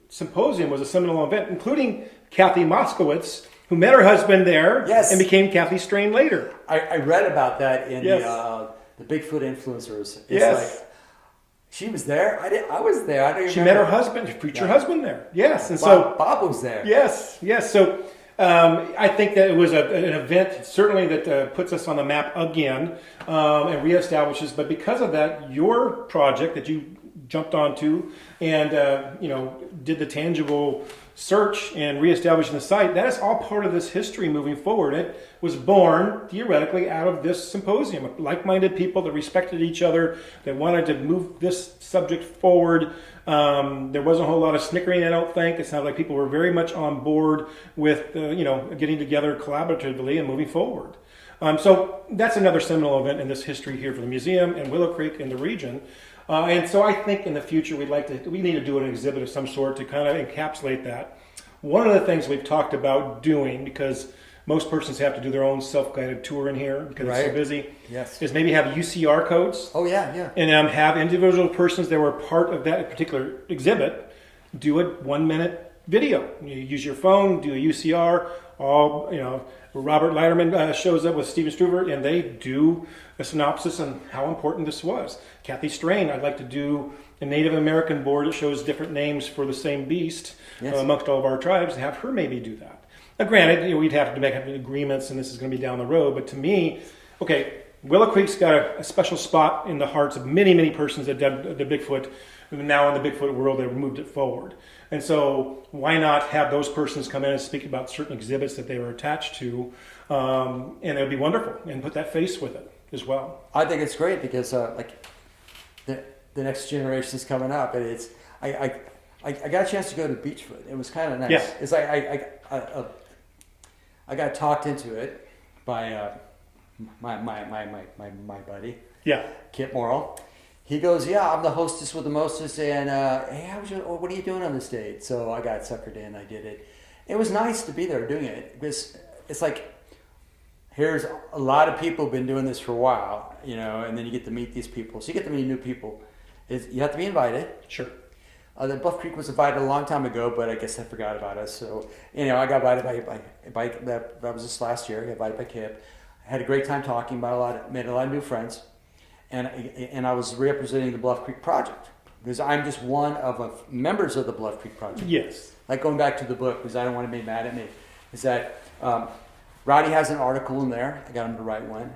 symposium was a seminal event, including Kathy Moskowitz, who met her husband there and became Kathy Strain later. I read about that in the Bigfoot influencers. It's like, she was there. I was there. I don't even She met her husband, her future husband there. Yes, and Bob was there. Yes. So I think that it was an event certainly that puts us on the map again and reestablishes. But because of that, your project that you jumped onto and did the tangible search and reestablishing the site, that is all part of this history moving forward. It was born theoretically out of this symposium, like-minded people that respected each other, that wanted to move this subject forward. There wasn't a whole lot of snickering, I don't think. It sounded like people were very much on board with getting together collaboratively and moving forward. So that's another seminal event in this history here for the museum and Willow Creek and the region. And so I think in the future we need to do an exhibit of some sort to kind of encapsulate that. One of the things we've talked about doing, because most persons have to do their own self-guided tour in here because it's so busy, is maybe have UCR codes. Oh, yeah. And have individual persons that were part of that particular exhibit do a 1-minute video. You use your phone, do a UCR. Robert Leiterman shows up with Steven Struver, and they do a synopsis on how important this was. Kathy Strain, I'd like to do a Native American board that shows different names for the same beast amongst all of our tribes, and have her maybe do that. Now, granted, we'd have to make agreements, and this is going to be down the road, but to me, Willow Creek's got a special spot in the hearts of many, many persons that did the Bigfoot. Now in the Bigfoot world, they've moved it forward. And so why not have those persons come in and speak about certain exhibits that they were attached to, and it would be wonderful, and put that face with it as well. I think it's great because the next generation is coming up, and I got a chance to go to Beachfoot. It was kind of nice. Yeah. It's I got talked into it by my buddy, Kip Morrill. He goes, I'm the hostess with the mostest, and hey, what are you doing on this date? So I got suckered in. I did it. It was nice to be there doing it because it's like, here's a lot of people been doing this for a while, and then you get to meet these people. So you get to meet new people. You have to be invited. Sure. The Bluff Creek was invited a long time ago, but I guess they forgot about us. So, I got invited by that was this last year. I got invited by Kip. I had a great time talking, made a lot of new friends. And I was representing the Bluff Creek Project because I'm just one of members of the Bluff Creek Project. Yes. Like going back to the book, because I don't want to be mad at me, is that Roddy has an article in there. I got him to write one.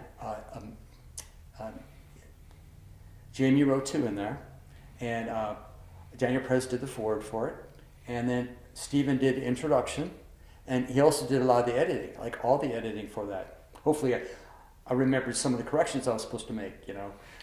Jamie wrote 2 in there. And Daniel Prez did the foreword for it. And then Stephen did the introduction. And he also did a lot of the editing, like all the editing for that. Hopefully I remembered some of the corrections I was supposed to make,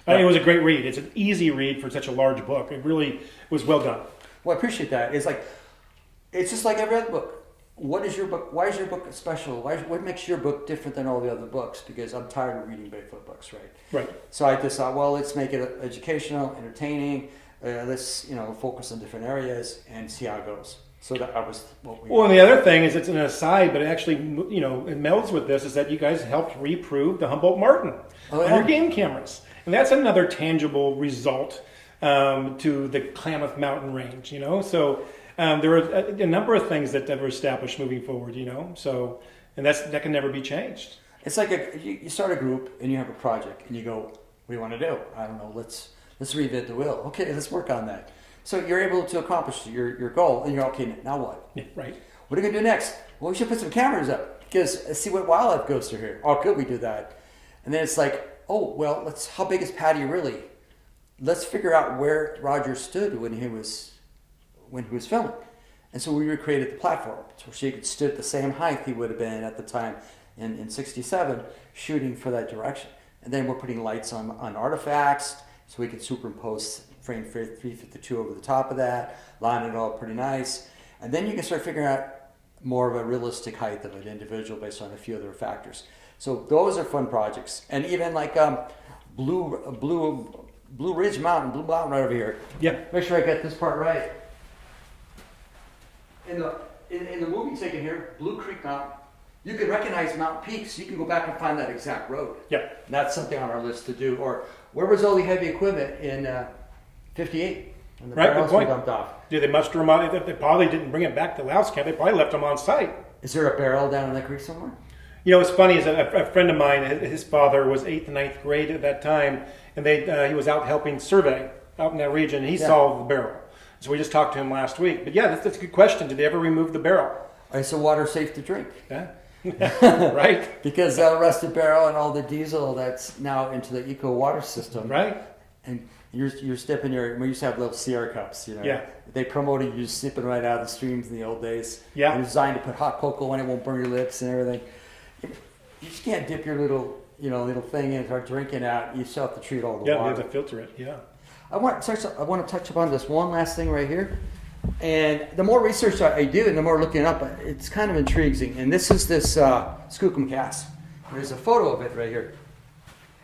I think it was a great read. It's an easy read for such a large book. It really was well done. Well, I appreciate that. It's just like every other book. What is your book? Why is your book special? What makes your book different than all the other books? Because I'm tired of reading Bigfoot books, right? Right. So I just thought, let's make it educational, entertaining. Let's focus on different areas and see how it goes. So that was what we. Well, and the other thing is, it's an aside, but it actually, it melds with this, is that you guys helped reprove the Humboldt Martin on your game cameras, and that's another tangible result to the Klamath Mountain Range. So there are a number of things that were established moving forward. So and that can never be changed. It's like you start a group and you have a project and you go, what do you want to do? I don't know. Let's reinvent the wheel. Okay, let's work on that. So you're able to accomplish your goal, and you're okay. Now what? Yeah, right. What are we gonna do next? Well, we should put some cameras up because see what wildlife goes through here. Oh, could we do that? And then it's like, how big is Patty really? Let's figure out where Roger stood when he was filming. And so we recreated the platform so she could stood at the same height he would have been at the time in '67, shooting for that direction. And then we're putting lights on artifacts so we could superimpose frame 352 over the top of that, line it all pretty nice. And then you can start figuring out more of a realistic height of an individual based on a few other factors. So those are fun projects. And even like Blue Ridge Mountain, Blue Mountain right over here. Yeah. Make sure I get this part right. In the movie taken here, Blue Creek Mountain, you can recognize mountain peaks. You can go back and find that exact road. Yeah. And that's something on our list to do. Or where was all the heavy equipment in 58? And the Right, good point. dumped off. Did they muster them on? They probably didn't bring it back to Louse Camp. They probably left them on site. Is there a barrel down in that creek somewhere? What's funny is that a friend of mine, his father was 8th and 9th grade at that time, and he was out helping survey out in that region, and he saw the barrel. So we just talked to him last week. But yeah, that's a good question. Did they ever remove the barrel? All right, so water safe to drink. Yeah. Right. Because that rusted barrel and all the diesel that's now into the eco water system. Right. And you're stepping we used to have little Sierra cups, Yeah. They promoted you sipping right out of the streams in the old days. Yeah. They're designed to put hot cocoa in it, won't burn your lips and everything. You just can't dip your little thing in and start drinking out. You still have to treat all the Yeah, water. you have to filter it. Yeah. I want to touch upon this one last thing right here. And the more research I do and the more looking up, it's kind of intriguing. And this is this Skookum Cass. There's a photo of it right here.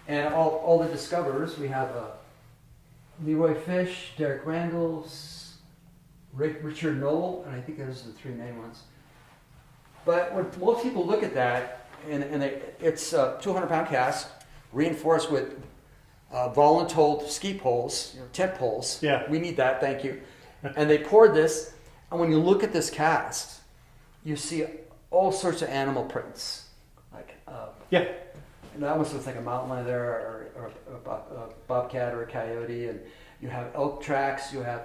And all the discoverers, we have Leroy Fish, Derek Randalls, Richard Knoll, and I think those are the three main ones. But when most people look at that, it's a 200-pound cast, reinforced with voluntold ski poles, tent poles. Yeah. We need that, thank you. And they poured this, and when you look at this cast, you see all sorts of animal prints. Like, Yeah. and that almost looks like a mountain lion there, or a bobcat or a coyote. And you have elk tracks, you have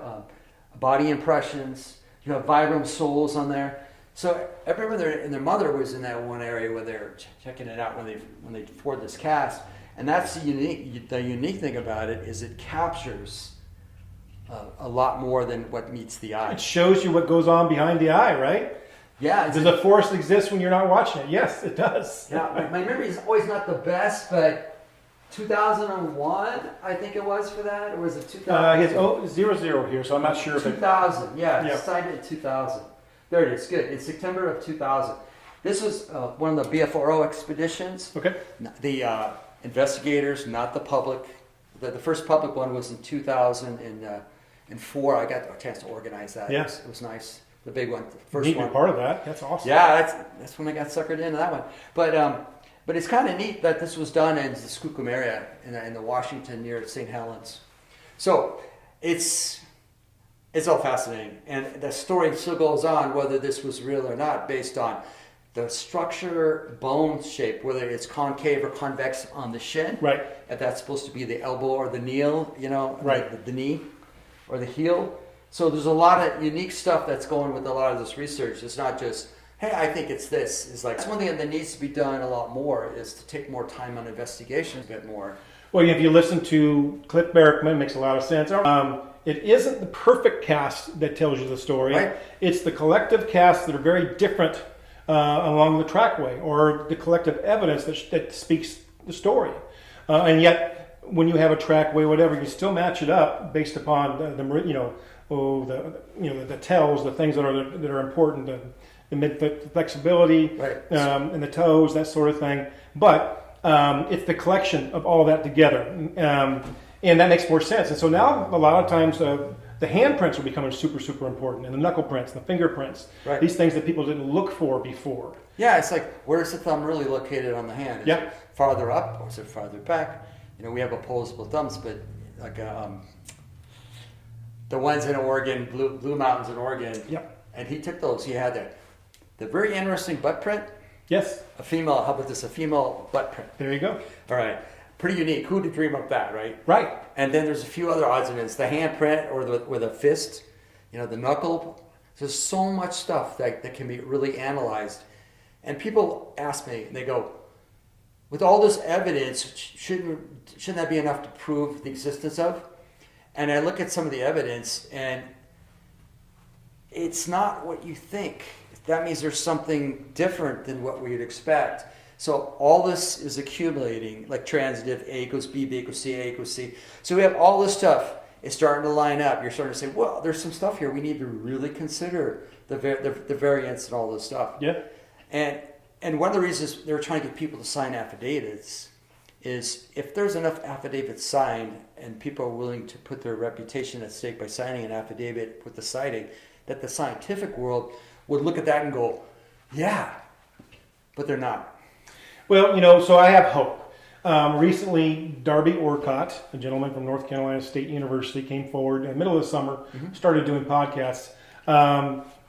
body impressions, you have Vibram soles on there. So everyone and their mother was in that one area where they're checking it out when they poured this cast. And that's the unique thing about it is it captures a lot more than what meets the eye. It shows you what goes on behind the eye, right? Yeah. Does the forest exist when you're not watching it? Yes, it does. Yeah, my memory is always not the best, but 2001, I think it was for that. Or was it 2000? It's 00 here, so I'm not sure if it... 2000, yeah, Yep. it's signed in 2000. There it is, good. In September of 2000. This was one of the BFRO expeditions. Okay. The investigators, not the public. The first public one was in 2004. I got a chance to organize that. Yeah. It was nice. The big one, the first Neat to one. be part of that. That's awesome. Yeah, that's when I got suckered into that one. But it's kind of neat that this was done in the Skookum area in the Washington near St. Helens. So it's all fascinating, and the story still goes on whether this was real or not based on the structure, bone shape, whether it's concave or convex on the shin. Right. If that's supposed to be the elbow or the knee, Right. the knee or the heel. So there's a lot of unique stuff that's going with a lot of this research. It's not just, hey, I think it's this. It's like, it's one thing that needs to be done a lot more is to take more time on investigation a bit more. Well, if you listen to Cliff Barrickman, it makes a lot of sense. It isn't the perfect cast that tells you the story. Right. It's the collective casts that are very different along the trackway, or the collective evidence that speaks the story. And yet, when you have a trackway, whatever, you still match it up based upon the tells, the things that are important, the mid-foot flexibility, Right. And the toes, that sort of thing. But it's the collection of all that together, and that makes more sense. And so now, a lot of times, the handprints are becoming super, super important, and the knuckle prints, the fingerprints, Right. these things that people didn't look for before. Yeah, it's like, where's the thumb really located on the hand? Is Yeah. it farther up or is it farther back? We have opposable thumbs, but like the ones in Oregon, Blue Mountains in Oregon, Yep. and he took those. He had the very interesting butt print. Yes, A female butt print. there you go. All right. Pretty unique. Who'd dream up that, right? Right. And then there's a few other odds and ends. The handprint or with a fist, the knuckle. There's so much stuff that can be really analyzed. And people ask me, they go, with all this evidence, shouldn't that be enough to prove the existence of? And I look at some of the evidence, and it's not what you think. That means there's something different than what we'd expect. So all this is accumulating, like transitive, A equals B, B equals C, A equals C. So we have all this stuff. It's starting to line up. You're starting to say, well, there's some stuff here. We need to really consider the variance and all this stuff. Yeah. And one of the reasons they're trying to get people to sign affidavits is if there's enough affidavits signed and people are willing to put their reputation at stake by signing an affidavit with the citing, that the scientific world would look at that and go, yeah, but they're not. Well, so I have hope. Recently, Darby Orcott, a gentleman from North Carolina State University, came forward in the middle of the summer, started doing podcasts.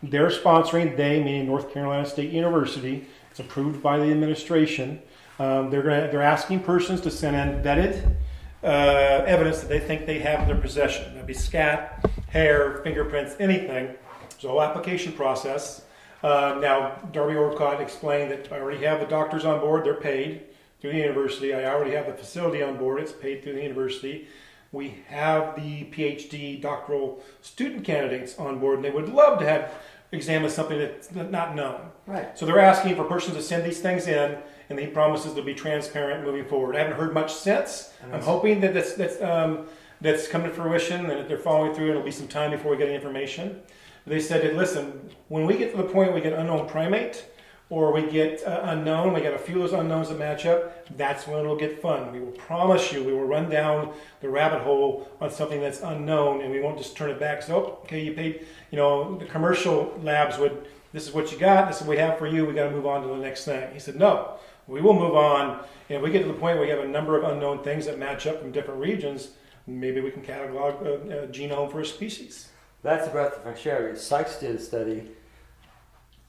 They're sponsoring, meaning North Carolina State University. It's approved by the administration. They're asking persons to send in vetted evidence that they think they have in their possession. That'd be scat, hair, fingerprints, anything. It's a whole application process. Now, Darby Orcott explained that I already have the doctors on board. They're paid through the university. I already have the facility on board. It's paid through the university. We have the PhD doctoral student candidates on board, and they would love to have examined something that's not known. Right. So they're asking for persons to send these things in, and he promises they'll be transparent moving forward. I haven't heard much since. I'm hoping that that's come to fruition and that they're following through. It'll be some time before we get any information. They said that, listen, when we get to the point we get unknown primate, or we get unknown, we got a few of those unknowns that match up, that's when it'll get fun. We will promise you, we will run down the rabbit hole on something that's unknown, and we won't just turn it back. So, okay, you paid, the commercial labs would, this is what you got, this is what we have for you, we got to move on to the next thing. He said, no, we will move on, and if we get to the point where we have a number of unknown things that match up from different regions, maybe we can catalog a genome for a species. That's a breath of fresh air. Sykes did a study.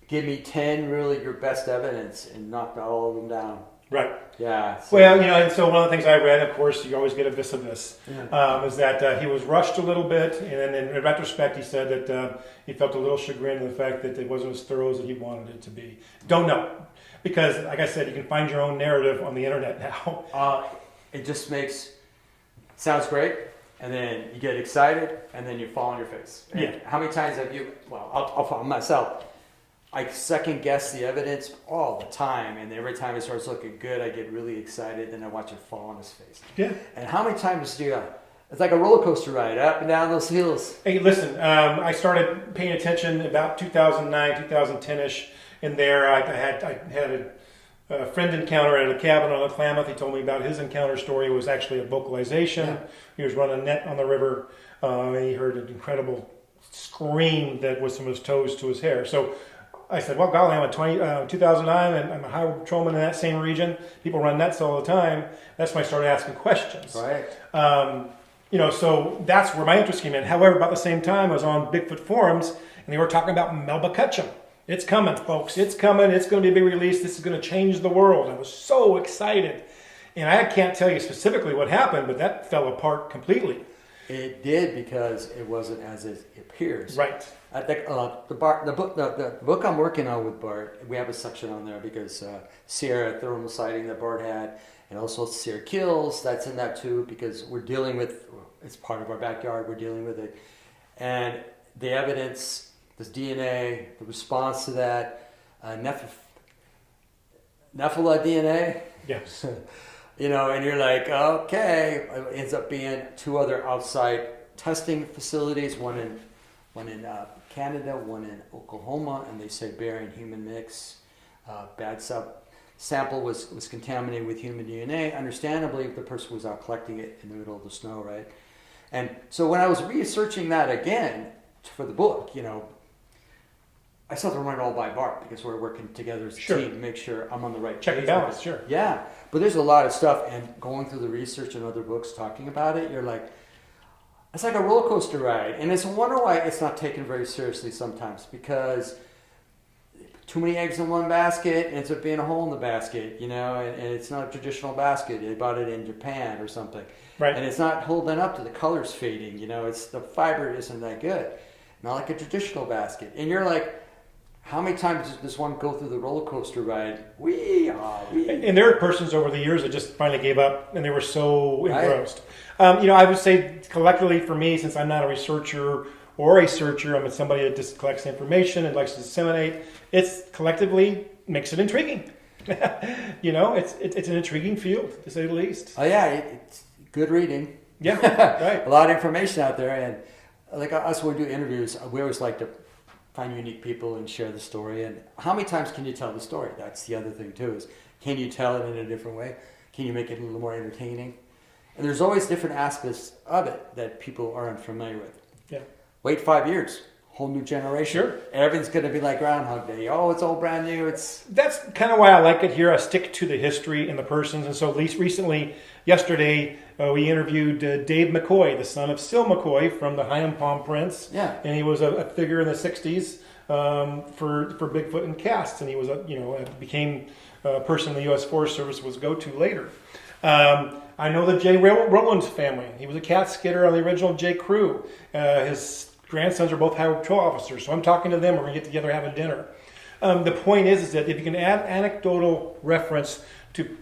Give me 10 really your best evidence and knocked all of them down. Right. Yeah. So. Well, and so one of the things I read, of course, you always get a vis of this, is that he was rushed a little bit, and then in retrospect, he said that he felt a little chagrined in the fact that it wasn't as thorough as he wanted it to be. Don't know, because like I said, you can find your own narrative on the internet now. It just sounds great, and then you get excited, and then you fall on your face. And yeah. How many times have you? Well, I'll fall myself. I second guess the evidence all the time, and every time it starts looking good, I get really excited, and I watch it fall on his face. Yeah. And how many times do you? It's like a roller coaster ride, up and down those hills. Hey, listen, I started paying attention about 2009, 2010-ish. In there, I had a friend encounter at a cabin on Lake Klamath. He told me about his encounter story. It was actually a vocalization. Yeah. He was running a net on the river, and he heard an incredible scream that was from his toes to his hair. So I said, well, golly, I'm in 2009, and I'm a highway patrolman in that same region. People run nets all the time. That's when I started asking questions. Right. So that's where my interest came in. However, about the same time, I was on Bigfoot forums, and they were talking about Melba Cutchum. It's coming, folks. It's coming. It's going to be a big release. This is going to change the world. I was so excited. And I can't tell you specifically what happened, but that fell apart completely. It did, because it wasn't as it appears. Right. I think the book I'm working on with Bart, we have a section on there because Sierra thermal sighting that Bart had, and also Sierra kills, that's in that too, because we're dealing with, it's part of our backyard, we're dealing with it. And the evidence, this DNA, the response to that, Nephilah DNA. Yes. And you're like, okay, it ends up being 2 other outside testing facilities, one in Canada, one in Oklahoma, and they say bearing human mix. Bad sample was contaminated with human DNA. Understandably, the person was out collecting it in the middle of the snow, right? And so when I was researching that again for the book, I still have to run it all by Bart because we're working together as a team to make sure I'm on the right check and balance, sure. Yeah, but there's a lot of stuff, and going through the research and other books talking about it, you're like, it's like a roller coaster ride, and it's a wonder why it's not taken very seriously sometimes, because too many eggs in one basket ends up being a hole in the basket, and it's not a traditional basket. They bought it in Japan or something, right? And it's not holding up to the colors fading. It's the fiber isn't that good, not like a traditional basket, and you're like, how many times does this one go through the roller coaster ride? And there are persons over the years that just finally gave up, and they were so engrossed. I would say collectively for me, since I'm not a researcher or a searcher, I'm somebody that just collects information and likes to disseminate. It's collectively makes it intriguing. It's an intriguing field, to say the least. Oh yeah, it's good reading. Yeah, right. A lot of information out there, and like us when we do interviews, we always like to find unique people and share the story. And how many times can you tell the story? That's the other thing too, is can you tell it in a different way? Can you make it a little more entertaining? And there's always different aspects of it that people are unfamiliar with. Yeah. Wait 5 years, whole new generation. Sure. Everything's going to be like Groundhog Day. Oh, it's all brand new. That's kind of why I like it here. I stick to the history and the persons. And so at least recently, yesterday, we interviewed Dave McCoy, the son of Sil McCoy from the Hyam Palm Prince. Yeah. And he was a figure in the 60s for Bigfoot and casts. And he was, became a person the U.S. Forest Service was go-to later. I know the Jay Rowland's family. He was a cat skidder on the original J. Crew. His grandsons are both highway patrol officers. So I'm talking to them. We're going to get together having dinner. The point is that if you can add anecdotal reference to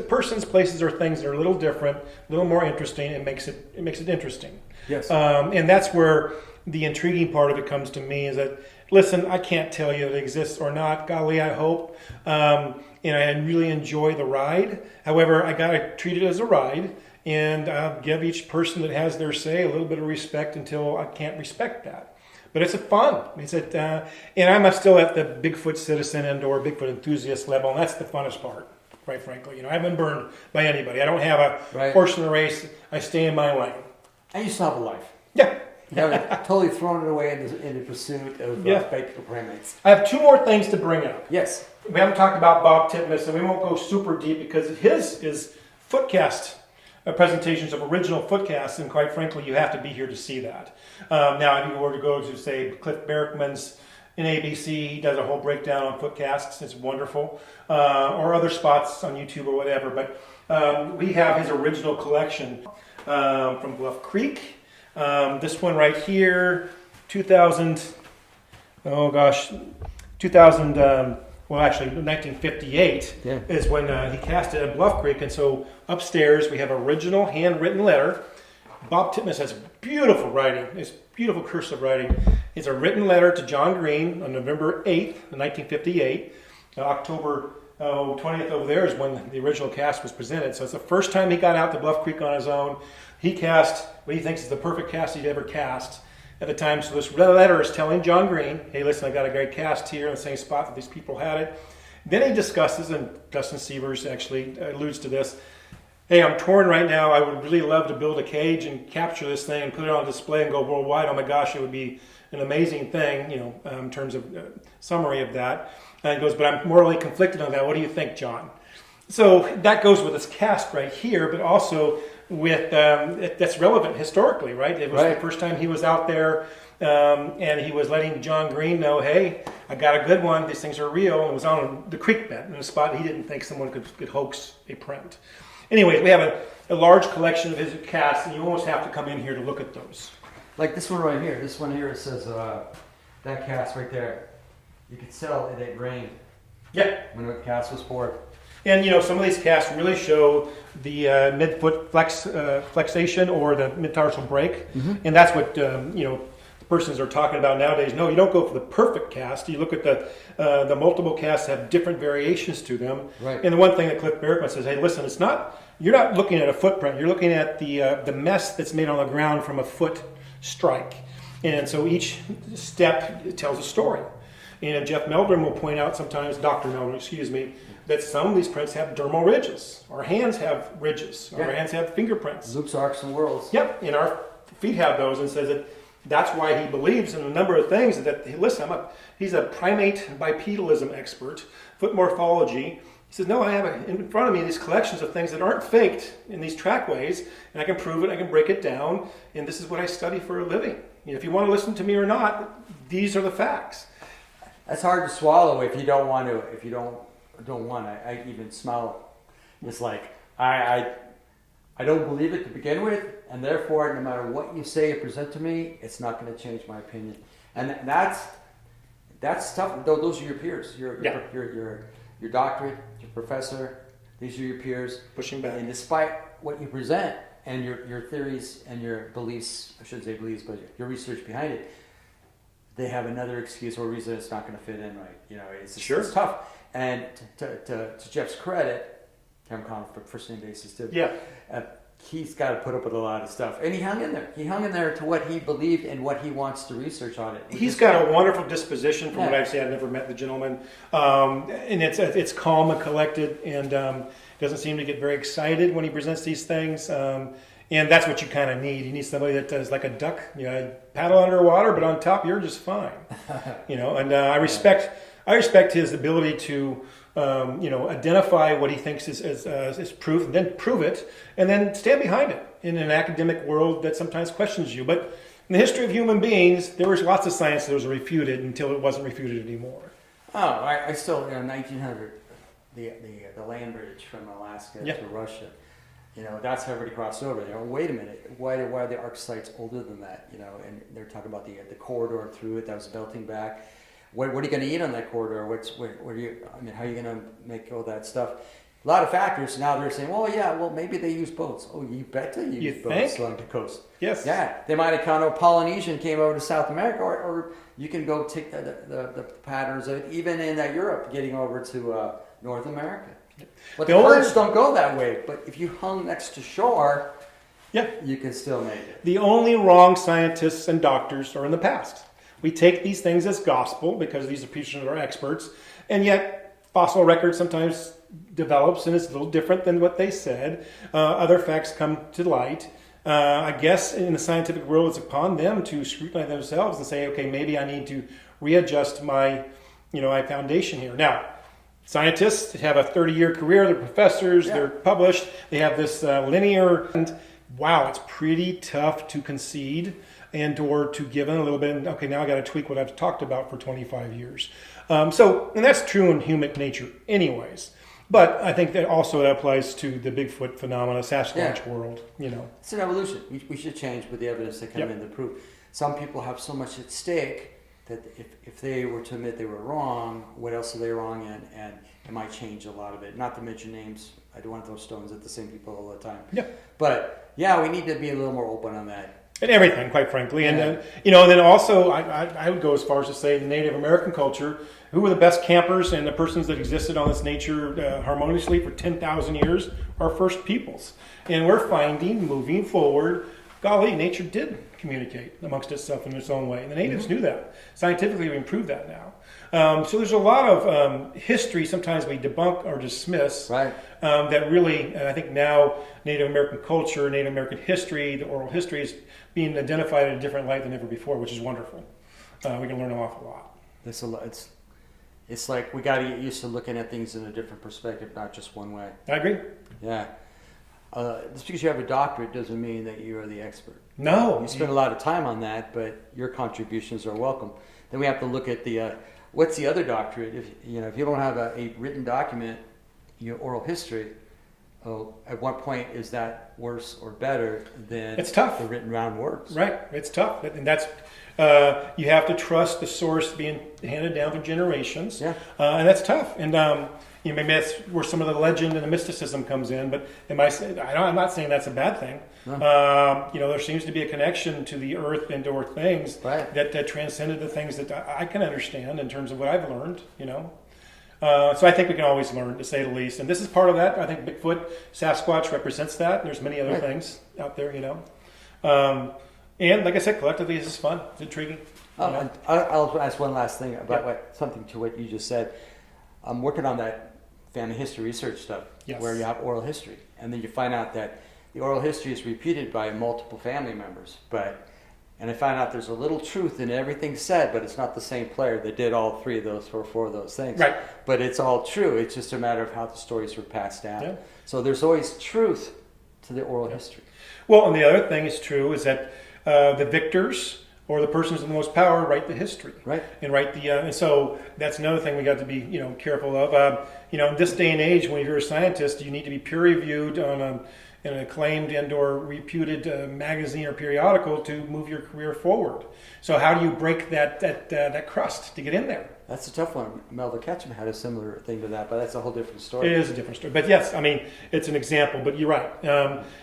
persons, places, or things that are a little different, a little more interesting, it makes it interesting. Yes. And that's where the intriguing part of it comes to me, is that, listen, I can't tell you if it exists or not. Golly, I hope. I really enjoy the ride. However, I got to treat it as a ride and give each person that has their say a little bit of respect until I can't respect that. But it's a fun. And I'm still at the Bigfoot citizen and/or Bigfoot enthusiast level, and that's the funnest part, quite frankly. I haven't been burned by anybody. I don't have a horse in the race. I stay in my lane. And you still have a life. Yeah. You haven't totally thrown it away in the pursuit of faithful primates. I have 2 more things to bring up. Yes. We haven't talked about Bob Titmus, and we won't go super deep because his is footcast presentations of original footcasts, and quite frankly, you have to be here to see that. Now, if you were to go to, say, Cliff Barackman's in ABC, he does a whole breakdown on footcasts. It's wonderful. Or other spots on YouTube or whatever. But we have his original collection from Bluff Creek. This one right here, 2000, 1958 is when he cast it at Bluff Creek. And so upstairs we have original handwritten letter. Bob Titmus has beautiful writing. It's beautiful cursive writing. It's a written letter to John Green on November 8th, 1958. October 20th over there is when the original cast was presented. So it's the first time he got out to Bluff Creek on his own. He cast what he thinks is the perfect cast he'd ever cast at the time. So this letter is telling John Green, hey, listen, I got a great cast here in the same spot that these people had it. Then he discusses, and Dustin Severs actually alludes to this, hey, I'm torn right now. I would really love to build a cage and capture this thing and put it on display and go worldwide. Oh my gosh, it would be an amazing thing, in terms of summary of that. And he goes, but I'm morally conflicted on that. What do you think, John? So that goes with this cast right here, but also with that's relevant historically, right? It was the first time he was out there, and he was letting John Green know, hey, I got a good one. These things are real. And it was on the creek bed in a spot he didn't think someone could hoax a print. Anyway, we have a large collection of his casts, and you almost have to come in here to look at those. Like this one right here. This one here, it says that cast right there. You could tell it had rained. Yeah. When the cast was poured. And some of these casts really show the midfoot flexation or the mid-tarsal break, and that's what the persons are talking about nowadays. No, you don't go for the perfect cast. You look at the multiple casts have different variations to them. Right. And the one thing that Cliff Barackman says, hey, listen, you're not looking at a footprint. You're looking at the mess that's made on the ground from a foot strike, and so each step tells a story. And Jeff Meldrum will point out sometimes, Dr. Meldrum, that some of these prints have dermal ridges. Our hands have ridges. Our hands have fingerprints. Loops, arcs, and whorls. Yep, and our feet have those, and says that that's why he believes in a number of things. That listen, he's a primate bipedalism expert, foot morphology. He says, no, I have in front of me these collections of things that aren't faked in these trackways, and I can prove it, I can break it down, and this is what I study for a living. If you want to listen to me or not, these are the facts. That's hard to swallow if you don't want to. If you don't want to. I even smile. It's like I don't believe it to begin with, and therefore, no matter what you say or present to me, it's not going to change my opinion. And that's tough. Those are your peers. Your doctorate, your professor. These are your peers. Pushing back. And despite what you present and your theories and your beliefs, I shouldn't say beliefs, but your research behind it, they have another excuse or reason it's not going to fit in right. It's tough. And to Jeff's credit, I'm calling for first name basis too. Yeah. He's got to put up with a lot of stuff, and he hung in there. He hung in there to what he believed and what he wants to research on it. He's got a wonderful disposition. From what I've seen, I've never met the gentleman, and it's calm and collected, and doesn't seem to get very excited when he presents these things. And that's what you kind of need. You need somebody that does like a duck, paddle underwater, but on top you're just fine. And I respect his ability to, identify what he thinks is proof, and then prove it, and then stand behind it in an academic world that sometimes questions you. But in the history of human beings, there was lots of science that was refuted until it wasn't refuted anymore. Oh, I still, 1900, the land bridge from Alaska to Russia. That's how everybody crossed over. Wait a minute, why are the arc sites older than that? And they're talking about the corridor through it that was belting back. What are you going to eat on that corridor? How are you going to make all that stuff? A lot of factors. Now they're saying, maybe they use boats. Oh, you bet they use boats along the coast. Yes. Yeah, they might have kind of Polynesian came over to South America, or you can go take the patterns of it, even in Europe, getting over to North America. But the currents don't go that way. But if you hung next to shore, you can still make it. The only wrong scientists and doctors are in the past. We take these things as gospel because these are people that are experts, and yet fossil record sometimes develops and it's a little different than what they said. Other facts come to light. I guess in the scientific world, it's upon them to scrutinize themselves and say, okay, maybe I need to readjust my foundation here. Now, scientists have a 30-year career. They're professors. Yeah. They're published. They have this linear. And wow, it's pretty tough to concede and or to give in a little bit. And, okay, now I got to tweak what I've talked about for 25 years. And that's true in human nature anyways. But I think that also applies to the Bigfoot phenomena, Sasquatch world, It's an evolution. We should change with the evidence that come in to prove. Some people have so much at stake that if they were to admit they were wrong, what else are they wrong in? And it might change a lot of it. Not to mention names. I don't want to throw stones at the same people all the time. Yeah. But, we need to be a little more open on that. And everything, quite frankly. And then also I would go as far as to say the Native American culture, who were the best campers and the persons that existed on this nature harmoniously for 10,000 years, are first peoples. And we're finding, moving forward, golly, nature did communicate amongst itself in its own way. And the natives knew that. Scientifically, we improved that now. So there's a lot of history sometimes we debunk or dismiss that really, I think now Native American culture, Native American history, the oral history is being identified in a different light than ever before, which is wonderful. We can learn an awful lot. It's like we got to get used to looking at things in a different perspective, not just one way. I agree. Yeah. Just because you have a doctorate doesn't mean that you are the expert. No. You spend a lot of time on that, but your contributions are welcome. Then we have to look at the what's the other doctorate? If you don't have a written document, your oral history, at what point is that worse or better than it's tough. The written round words? Right. It's tough, and that's you have to trust the source being handed down for generations. Yeah. And that's tough. And maybe that's where some of the legend and the mysticism comes in. But I'm not saying that's a bad thing. No. There seems to be a connection to the earth and or things that transcended the things that I can understand in terms of what I've learned. So I think we can always learn, to say the least. And this is part of that. I think Bigfoot, Sasquatch represents that. There's many other things out there, And like I said, collectively, this is fun. It's intriguing. I'll ask one last thing about something to what you just said. I'm working on that family history research stuff, where you have oral history. And then you find out that the oral history is repeated by multiple family members. And I find out there's a little truth in everything said, but it's not the same player that did all three of those or four of those things. Right. But it's all true. It's just a matter of how the stories were passed down. Yeah. So there's always truth to the oral history. Well, and the other thing is true is that the victors or the persons with the most power write the history, and write the and so that's another thing we got to be careful of. In this day and age, when you're a scientist, you need to be peer reviewed on an acclaimed and/or reputed magazine or periodical to move your career forward. So how do you break that crust to get in there? That's a tough one. Melvin Ketchum had a similar thing to that, but that's a whole different story. It is a different story. But yes, it's an example, but you're right.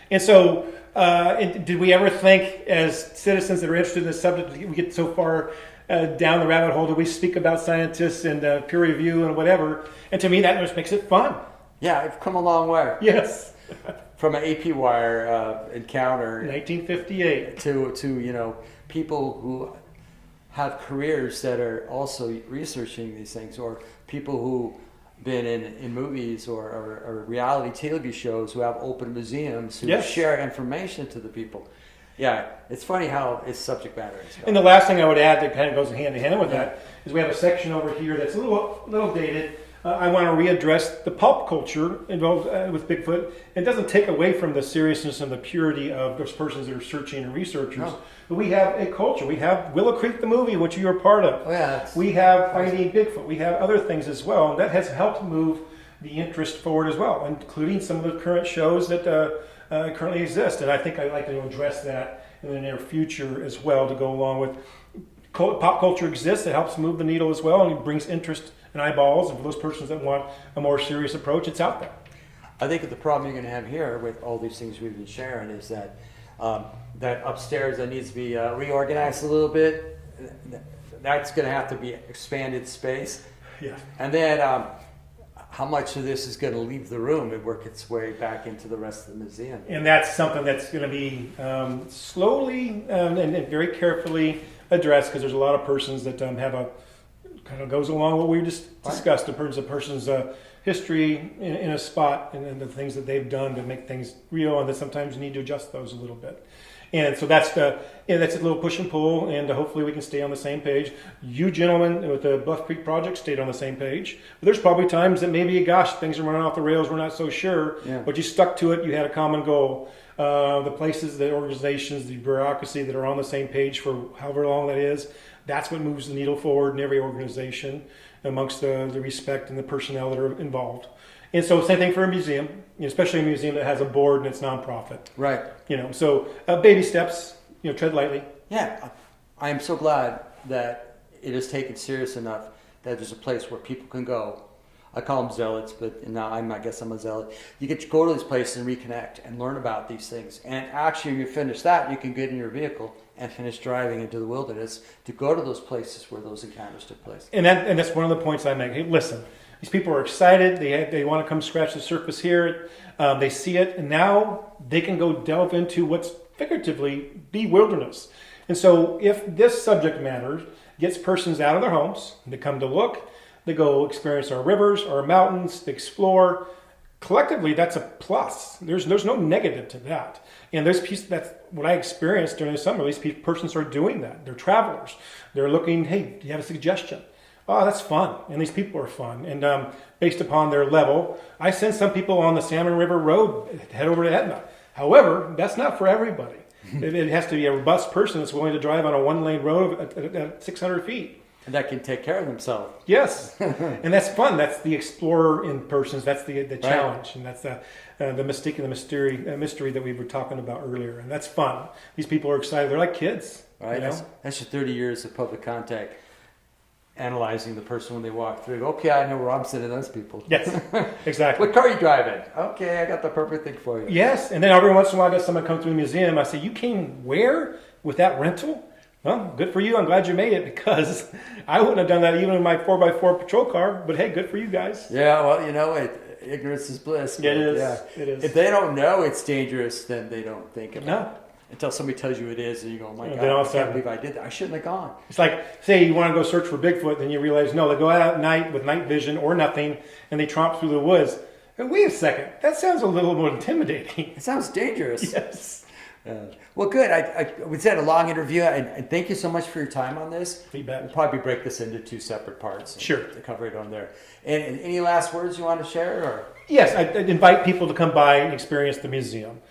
And so did we ever think, as citizens that are interested in this subject, we get so far down the rabbit hole, do we speak about scientists and peer review and whatever? And to me, that just makes it fun. Yeah, I've come a long way. Yes. From an AP wire encounter. 1958. To people who have careers that are also researching these things, or people who been in movies or reality TV shows who have open museums who share information to the people. Yeah, it's funny how it's subject matter. And the last thing I would add that kind of goes hand in hand with that is we have a section over here that's a little dated. I want to readdress the pulp culture involved with Bigfoot. It doesn't take away from the seriousness and the purity of those persons that are searching and researchers. No. But we have a culture. We have Willow Creek, the movie, which you are part of. Oh, yeah, we have Finding Bigfoot. We have other things as well. And that has helped move the interest forward as well, including some of the current shows that currently exist. And I think I'd like to address that in the near future as well, to go along with pop culture exists. It helps move the needle as well, and it brings interest and eyeballs. And for those persons that want a more serious approach, it's out there. I think that the problem you're going to have here with all these things we've been sharing is that that upstairs that needs to be reorganized a little bit. That's going to have to be expanded space. Yeah. And then how much of this is going to leave the room and work its way back into the rest of the museum? And that's something that's going to be slowly and very carefully address, because there's a lot of persons that have a kind of goes along what we just discussed in terms of person's history in a spot and the things that they've done to make things real, and that sometimes you need to adjust those a little bit. And so that's that's a little push and pull, and hopefully we can stay on the same page. You gentlemen with the Bluff Creek project stayed on the same page. But there's probably times that maybe, gosh, things are running off the rails, we're not so sure, but you stuck to it, you had a common goal. The places, the organizations, the bureaucracy that are on the same page for however long that is, that's what moves the needle forward in every organization amongst the respect and the personnel that are involved. And so same thing for a museum, especially a museum that has a board and it's nonprofit. Right. So baby steps, tread lightly. Yeah. I am so glad that it is taken serious enough that there's a place where people can go. I call them zealots, but now I guess I'm a zealot. You get to go to these places and reconnect and learn about these things. And actually, when you finish that, you can get in your vehicle and finish driving into the wilderness to go to those places where those encounters took place. And that's one of the points I make. Hey, listen, these people are excited. They want to come scratch the surface here. They see it, and now they can go delve into what's figuratively be wilderness. And so if this subject matter gets persons out of their homes, they come to look, they go experience our rivers, our mountains, they explore. Collectively, that's a plus. There's no negative to that. And that's what I experienced during the summer. These persons are doing that. They're travelers. They're looking, hey, do you have a suggestion? Oh, that's fun. And these people are fun. And based upon their level, I send some people on the Salmon River Road, head over to Etna. However, that's not for everybody. It has to be a robust person that's willing to drive on a one-lane road at 600 feet. And that can take care of themselves. Yes, and that's fun. That's the explorer in persons. That's the challenge, and that's the mystique and the mystery that we were talking about earlier. And that's fun. These people are excited. They're like kids. Right. That's your 30 years of public contact, analyzing the person when they walk through. Okay, I know where I'm sending those people. Yes, exactly. What car are you driving? Okay, I got the perfect thing for you. Yes, and then every once in a while I get someone come to the museum. I say, you came where with that rental? Well, good for you. I'm glad you made it, because I wouldn't have done that even in my 4x4 patrol car. But hey, good for you guys. Yeah, well, ignorance is bliss. It is. Yeah. It is. If they don't know it's dangerous, then they don't think about No. it. Until somebody tells you it is, and you go, oh my God, then all I of a sudden- can't believe I did that. I shouldn't have gone. It's like, say you want to go search for Bigfoot, then you realize, no, they go out at night with night vision or nothing, and they tromp through the woods. And wait a second, that sounds a little more intimidating. It sounds dangerous. Yes. Well, good. We had a long interview, and thank you so much for your time on this. Feedback. We'll probably break this into two separate parts. Sure. To cover it on there. And any last words you want to share? Or? Yes, I invite people to come by and experience the museum.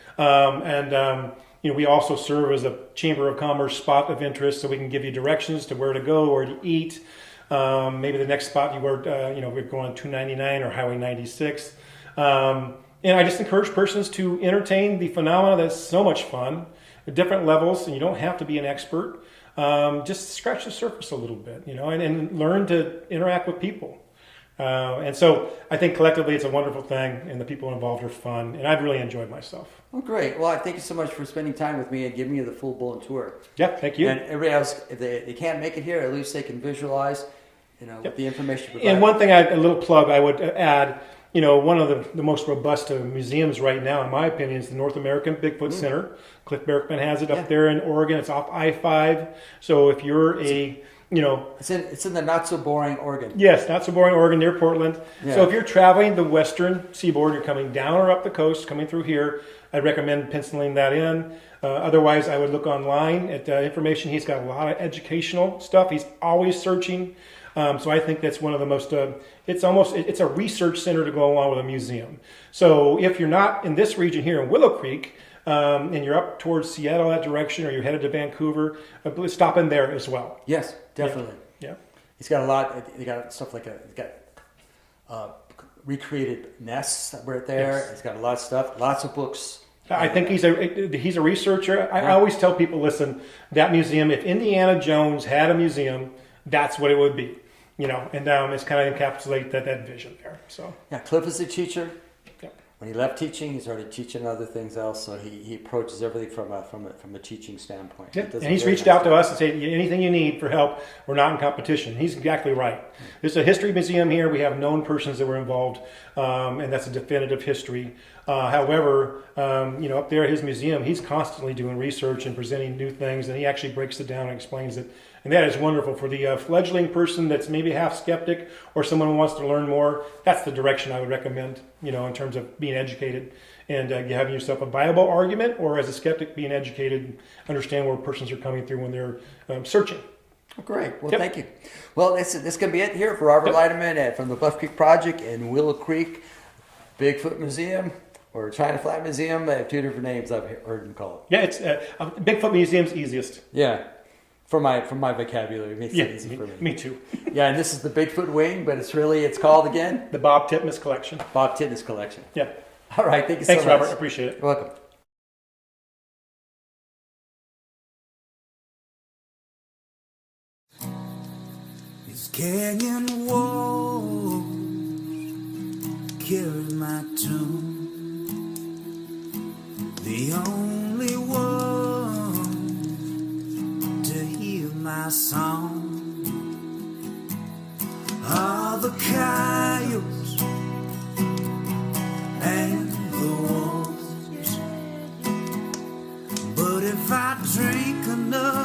We also serve as a Chamber of Commerce spot of interest, so we can give you directions to where to go, where to eat. Maybe the next spot we're going 299 or Highway 96. And I just encourage persons to entertain the phenomena that's so much fun at different levels, and you don't have to be an expert. Just scratch the surface a little bit, and learn to interact with people. And so I think collectively it's a wonderful thing, and the people involved are fun, and I've really enjoyed myself. Well, great. Well, I thank you so much for spending time with me and giving me the full bulletin tour. Yeah, thank you. And everybody else, if they can't make it here, at least they can visualize, Yep. the information provided. And one thing, a little plug I would add, one of the most robust museums right now, in my opinion, is the North American Bigfoot Center. Cliff Berkman has it up there in Oregon. It's off I-5. So if you're it's in the not so boring Oregon. Yes, not so boring Oregon, near Portland. Yeah. So if you're traveling the western seaboard, you're coming down or up the coast, coming through here, I'd recommend penciling that in. Otherwise, I would look online at information. He's got a lot of educational stuff. He's always searching. So I think that's one of the most, it's a research center to go along with a museum. So if you're not in this region here in Willow Creek, and you're up towards Seattle, that direction, or you're headed to Vancouver, stop in there as well. Yes, definitely. Yeah. He's got a lot, they got stuff like recreated nests that were there. Yes. He's got a lot of stuff, lots of books. I think he's a researcher. I always tell people, listen, that museum, if Indiana Jones had a museum, that's what it would be. And it's kind of encapsulate that vision there. So yeah, Cliff is a teacher. Yeah. when he left teaching, he started teaching other things else. So he approaches everything from a teaching standpoint. Yeah. And he's reached out to us and said, anything you need for help, we're not in competition. He's exactly right. This is a history museum here. We have known persons that were involved, and that's a definitive history. However, up there at his museum, he's constantly doing research and presenting new things, and he actually breaks it down and explains it. And that is wonderful for the fledgling person that's maybe half skeptic or someone who wants to learn more. That's the direction I would recommend, in terms of being educated and having yourself a viable argument, or as a skeptic, being educated and understand where persons are coming through when they're searching. Great. Well, Yep. thank you. Well, this can be it here for Robert Leiterman from the Bluff Creek Project in Willow Creek, Bigfoot Museum, or China Flat Museum. They have two different names I've heard them call it. Yeah, it's Bigfoot Museum's easiest. Yeah. From my vocabulary, it makes it easy for me. Me too. Yeah, and this is the Bigfoot wing, but it's called again? The Bob Titmus Collection. Bob Titmus Collection. Yeah. All right, thank you Thanks, so much. Robert. I appreciate it. You're welcome. These canyon walls carry my tune. The only one to hear my song are the coyotes and the wolves. But if I drink enough